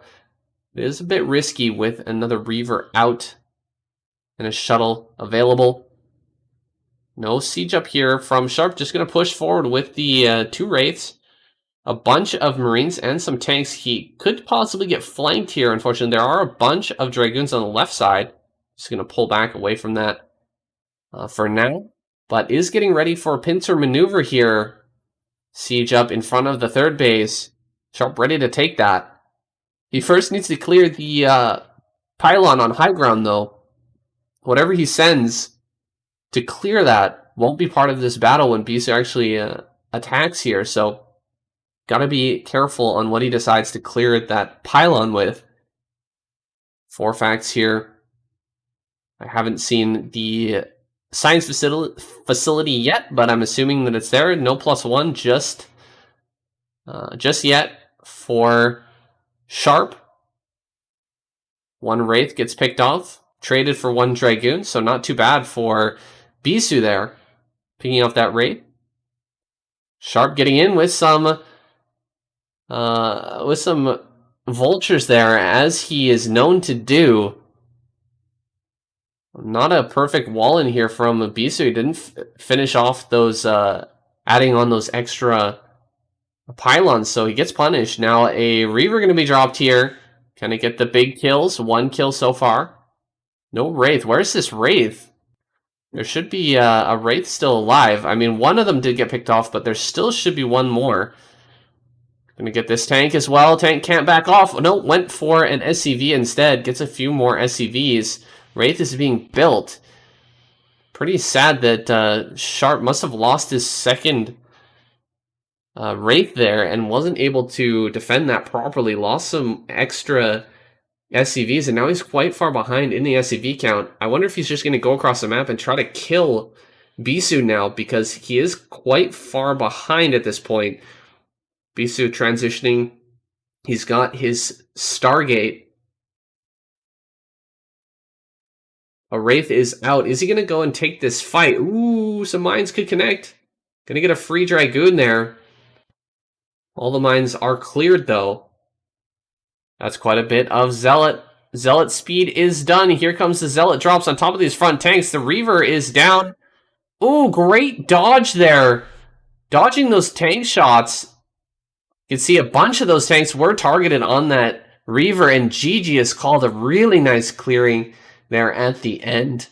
It is a bit risky with another Reaver out and a shuttle available. No siege up here from Sharp. Just going to push forward with the two Wraiths. A bunch of Marines and some tanks. He could possibly get flanked here, unfortunately. There are a bunch of Dragoons on the left side. Just going to pull back away from that for now. But is getting ready for a pincer maneuver here. Siege up in front of the third base. Sharp ready to take that. He first needs to clear the pylon on high ground, though. Whatever he sends to clear that won't be part of this battle when Bisu actually attacks here. So gotta be careful on what he decides to clear that pylon with. 4 facts here. I haven't seen the science facility yet, but I'm assuming that it's there. No +1 just yet for Sharp. 1 Wraith gets picked off, traded for 1 Dragoon, so not too bad for Bisu there, picking off that Wraith. Sharp getting in with some vultures there, as he is known to do. Not a perfect wall in here from Bisu. He didn't finish off those, adding on those extra pylons, so he gets punished. Now a Reaver going to be dropped here. Can I get the big kills? 1 kill so far. No Wraith. Where's this Wraith? There should be a Wraith still alive. I mean, 1 of them did get picked off, but there still should be 1 more. Gonna get this tank as well. Tank can't back off. No, went for an SCV instead. Gets a few more SCVs. Wraith is being built. Pretty sad that Sharp must have lost his second Wraith there and wasn't able to defend that properly. Lost some extra SCVs, and now he's quite far behind in the SCV count. I wonder if he's just going to go across the map and try to kill Bisu now, because he is quite far behind at this point. Bisu transitioning. He's got his Stargate. A Wraith is out. Is he going to go and take this fight? Ooh, some mines could connect. Going to get a free Dragoon there. All the mines are cleared, though. That's quite a bit of Zealot. Zealot speed is done. Here comes the Zealot drops on top of these front tanks. The Reaver is down. Ooh, great dodge there. Dodging those tank shots. You can see a bunch of those tanks were targeted on that Reaver, and GG has called a really nice clearing there at the end.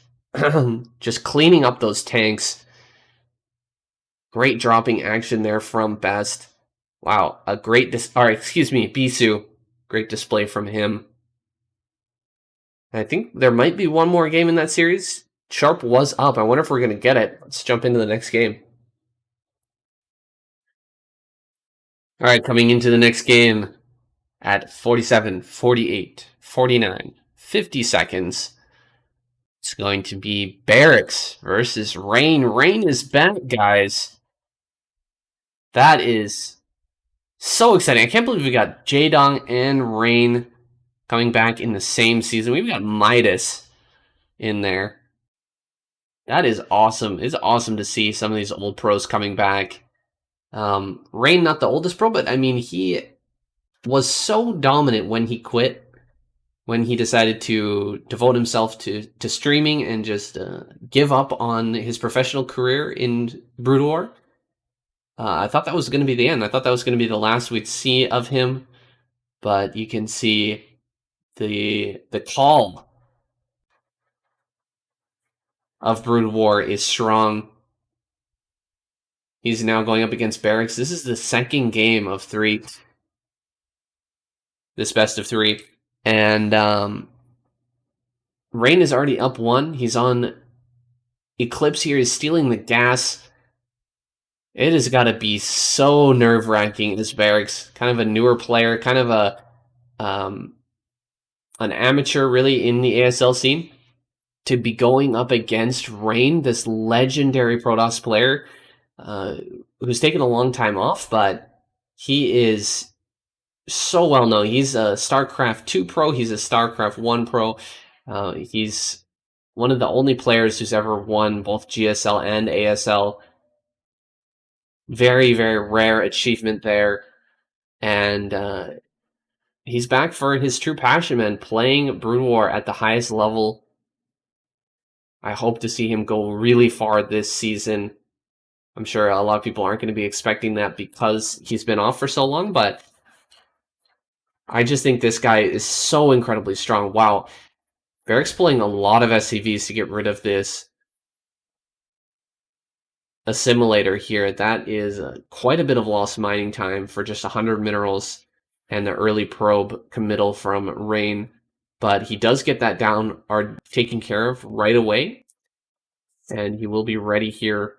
Just cleaning up those tanks. Great dropping action there from Best. Wow, a great Bisu. Great display from him. I think there might be 1 more game in that series. Sharp was up. I wonder if we're going to get it. Let's jump into the next game. All right, coming into the next game at 47, 48, 49, 50 seconds. It's going to be Barracks versus Rain. Rain is back, guys. That is so exciting. I can't believe we got Jaedong and Rain coming back in the same season. We've got Midas in there. That is awesome. It's awesome to see some of these old pros coming back. Rain, not the oldest pro, but I mean, he was so dominant when he quit, when he decided to devote himself to streaming and just give up on his professional career in Broodwar. I thought that was going to be the end. I thought that was going to be the last we'd see of him, but you can see the call of Broodwar is strong. He's now going up against Barracks. This is the second game of 3. This best of 3. And Rain is already up 1. He's on Eclipse here. He's stealing the gas. It has got to be so nerve-wracking, this Barracks. Kind of a newer player. Kind of an amateur, really, in the ASL scene. To be going up against Rain, this legendary Protoss player, who's taken a long time off, but he is so well known. He's a StarCraft 2 pro. He's a StarCraft 1 pro. He's one of the only players who's ever won both GSL and ASL. Very, very rare achievement there. And he's back for his true passion, man, playing Broodwar at the highest level. I hope to see him go really far this season. I'm sure a lot of people aren't going to be expecting that because he's been off for so long, but I just think this guy is so incredibly strong. Wow. Barracks pulling a lot of SCVs to get rid of this assimilator here. That is quite a bit of lost mining time for just 100 minerals and the early probe committal from Rain. But he does get that down or taken care of right away. and he will be ready here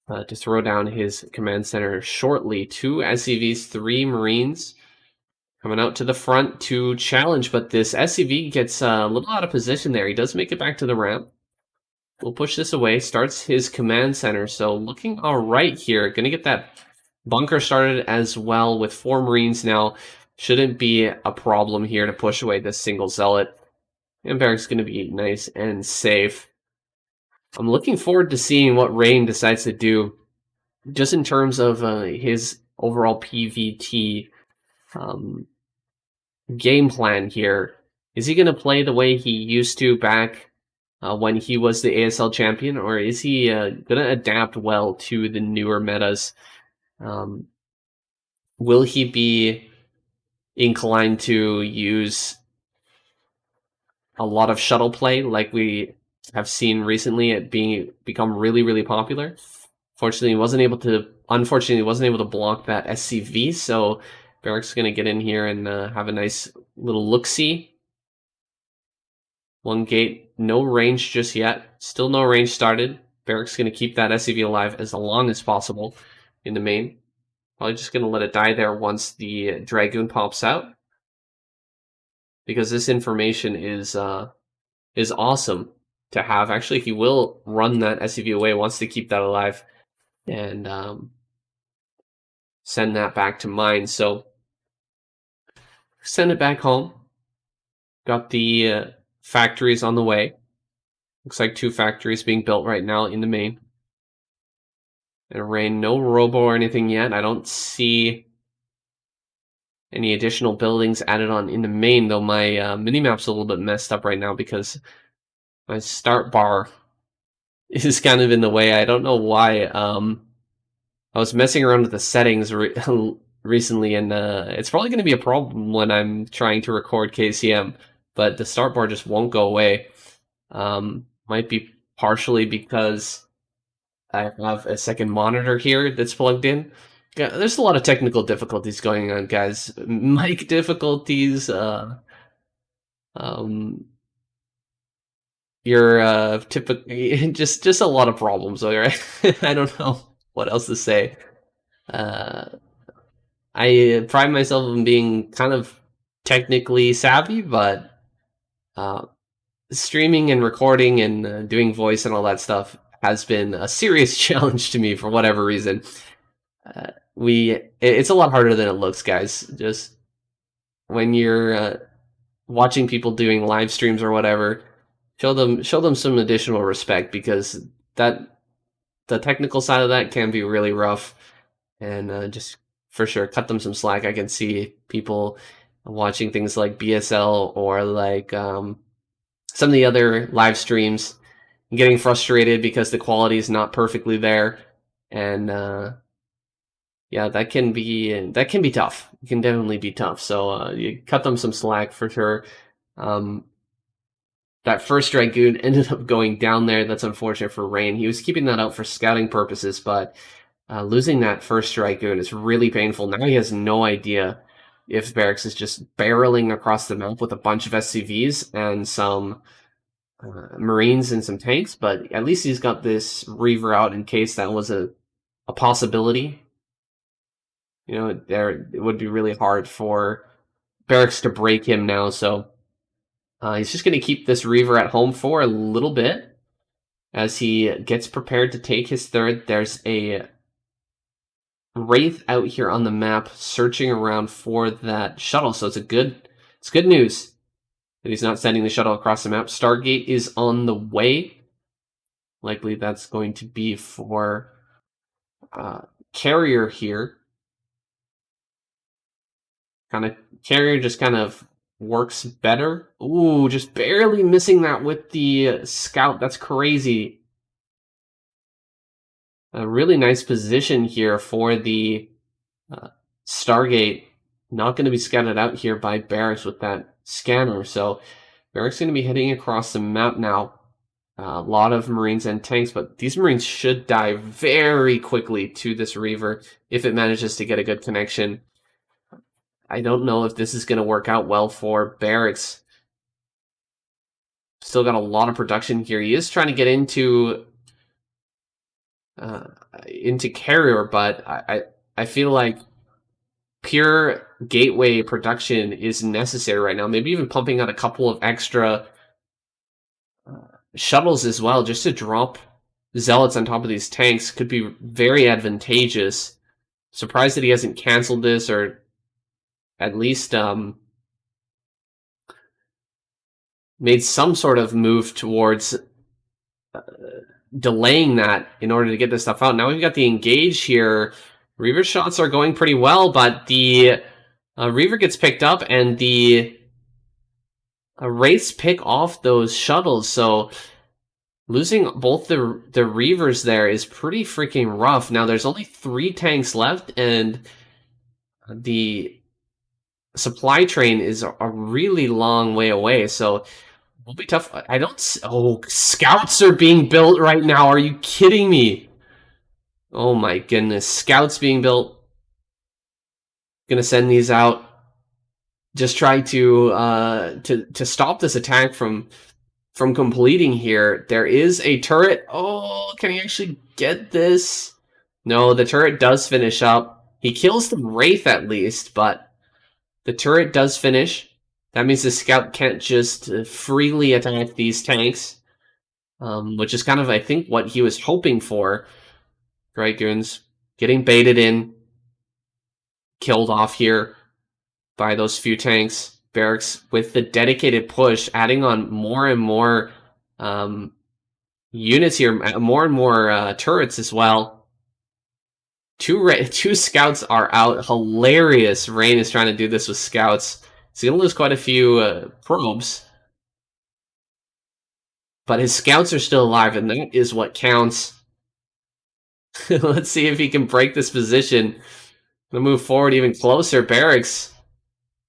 to throw down his command center shortly. 2 SCVs, 3 Marines coming out to the front to challenge, but this SCV gets a little out of position there. He does make it back to the ramp. We'll push this away, starts his command center, so looking all right here. Gonna get that bunker started as well with 4 Marines now. Shouldn't be a problem here to push away this single Zealot. And Barracks going to be nice and safe. I'm looking forward to seeing what Rain decides to do, just in terms of his overall PvT game plan here. Is he going to play the way he used to back when he was the ASL champion, or is he going to adapt well to the newer metas? Will he be inclined to use a lot of shuttle play like we have seen recently, it become really popular? Unfortunately, he wasn't able to block that SCV, so Barracks is going to get in here and have a nice little look-see. 1 gate, no range just yet. Still no range started. Barracks is going to keep that SCV alive as long as possible in the main. Probably just going to let it die there once the Dragoon pops out, because this information is awesome to have. Actually, he will run that SCV away, wants to keep that alive, and send that back to mine. So send it back home. Got the factories on the way. Looks like 2 factories being built right now in the main. And Rain, no robo or anything yet. I don't see any additional buildings added on in the main, though my minimap's a little bit messed up right now because my start bar is kind of in the way. I don't know why. I was messing around with the settings recently, and it's probably going to be a problem when I'm trying to record KCM, but the start bar just won't go away. Might be partially because I have a second monitor here that's plugged in. Yeah, there's a lot of technical difficulties going on, guys. Mic difficulties, your typical, just a lot of problems. All right, I don't know what else to say. I pride myself on being kind of technically savvy, but streaming and recording and doing voice and all that stuff has been a serious challenge to me for whatever reason. It's a lot harder than it looks, guys. Just when you're watching people doing live streams or whatever, show them some additional respect, because the technical side of that can be really rough, and just for sure cut them some slack. I can see people watching things like BSL or like some of the other live streams getting frustrated because the quality is not perfectly there, and yeah, that can be tough. It can definitely be tough. So you cut them some slack for sure. That first Dragoon ended up going down there. That's unfortunate for Rain. He was keeping that out for scouting purposes, but losing that first Dragoon is really painful. Now he has no idea if Barracks is just barreling across the map with a bunch of SCVs and some Marines and some tanks, but at least he's got this Reaver out in case that was a possibility. You know, it would be really hard for Barracks to break him now, so he's just going to keep this Reaver at home for a little bit as he gets prepared to take his third. There's a Wraith out here on the map searching around for that shuttle, so it's good news that he's not sending the shuttle across the map. Stargate is on the way. Likely that's going to be for Carrier here. Carrier just kind of works better. Ooh, just barely missing that with the scout. That's crazy. A really nice position here for the Stargate. Not going to be scouted out here by Barracks with that scanner. So Barracks going to be heading across the map now. A lot of Marines and tanks, but these Marines should die very quickly to this Reaver if it manages to get a good connection. I don't know if this is going to work out well for Barracks. Still got a lot of production here. He is trying to get into into carrier, but I feel like pure gateway production is necessary right now. Maybe even pumping out a couple of extra shuttles as well, just to drop zealots on top of these tanks could be very advantageous. Surprised that he hasn't canceled this, or at least made some sort of move towards delaying that in order to get this stuff out. Now we've got the engage here. Reaver shots are going pretty well, but the Reaver gets picked up, and the Wraiths pick off those shuttles, so losing both the Reavers there is pretty freaking rough. Now there's only 3 tanks left, and the supply train is a really long way away, so will be tough. I don't... Oh, scouts are being built right now. Are you kidding me? Oh my goodness. Scouts being built. Gonna send these out. Just try to stop this attack from completing here. There is a turret. Oh, can he actually get this? No, the turret does finish up. He kills the Wraith at least, but the turret does finish. That means the scout can't just freely attack these tanks, which is kind of, I think, what he was hoping for. Dragoons getting baited in, killed off here by those few tanks. Barracks with the dedicated push, adding on more and more units here, more and more turrets as well. Two scouts are out. Hilarious. Rain is trying to do this with scouts. He's going to lose quite a few probes. But his scouts are still alive, and that is what counts. Let's see if he can break this position. We'll move forward even closer. Barracks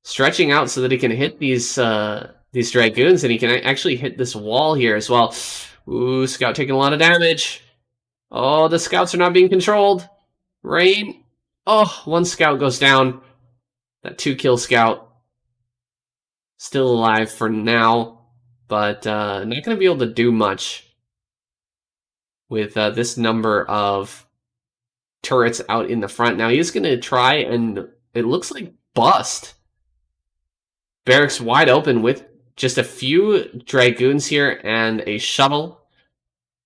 stretching out so that he can hit these Dragoons, and he can actually hit this wall here as well. Ooh, scout taking a lot of damage. Oh, the scouts are not being controlled. Rain. Oh, 1 scout goes down. That 2-kill scout. Still alive for now, but not going to be able to do much with this number of turrets out in the front. Now he's going to try, and it looks like bust. Barracks wide open with just a few Dragoons here and a shuttle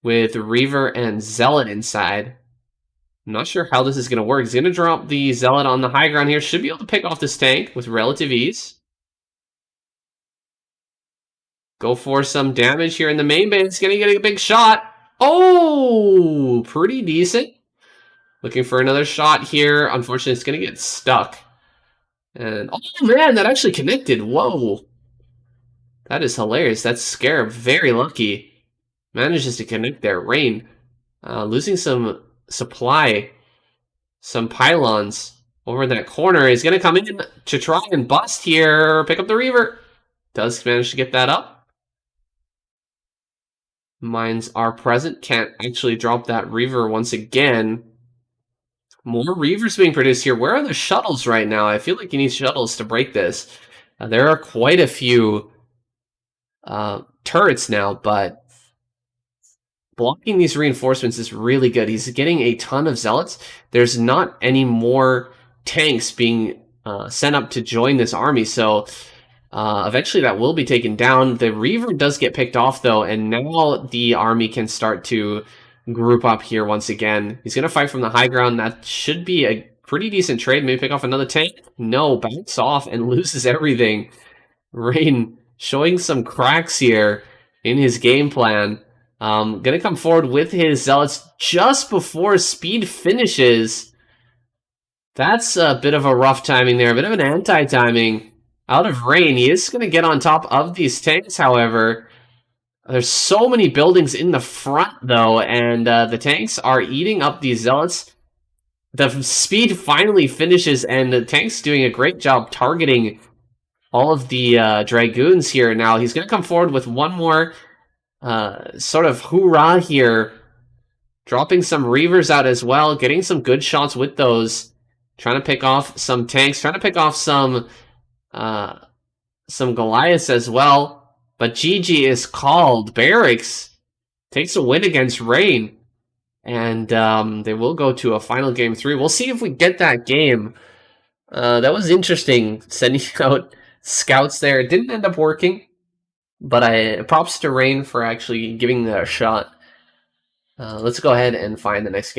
with Reaver and Zealot inside. I'm not sure how this is going to work. He's going to drop the Zealot on the high ground here. Should be able to pick off this tank with relative ease. Go for some damage here in the main base. He's going to get a big shot. Oh, pretty decent. Looking for another shot here. Unfortunately, it's going to get stuck. And, oh man, that actually connected. Whoa. That is hilarious. That's Scarab. Very lucky. Manages to connect there. Rain. Losing some supply. Some pylons over in that corner. He's going to come in to try and bust here. Pick up the Reaver. Does manage to get that up. Mines are present. Can't actually drop that Reaver once again. More Reavers being produced here. Where are the shuttles right now? I feel like you need shuttles to break this. There are quite a few turrets now, but blocking these reinforcements is really good. He's getting a ton of zealots. There's not any more tanks being sent up to join this army, so eventually that will be taken down. The Reaver does get picked off, though, and now the army can start to group up here once again. He's going to fight from the high ground. That should be a pretty decent trade. Maybe pick off another tank. No, backs off and loses everything. Rain showing some cracks here in his game plan. Going to come forward with his Zealots just before speed finishes. That's a bit of a rough timing there. A bit of an anti-timing out of Rain. He is going to get on top of these tanks, however. There's so many buildings in the front, though, and the tanks are eating up these Zealots. The speed finally finishes, and the tank's doing a great job targeting all of the Dragoons here. Now, he's going to come forward with one more sort of hoorah here. Dropping some Reavers out as well, getting some good shots with those. Trying to pick off some tanks, trying to pick off some Goliaths as well. But GG is called. Barracks takes a win against Rain. And they will go to a final game 3. We'll see if we get that game. That was interesting, sending out scouts there. It didn't end up working, but props to Rain for actually giving that a shot. Let's go ahead and find the next game.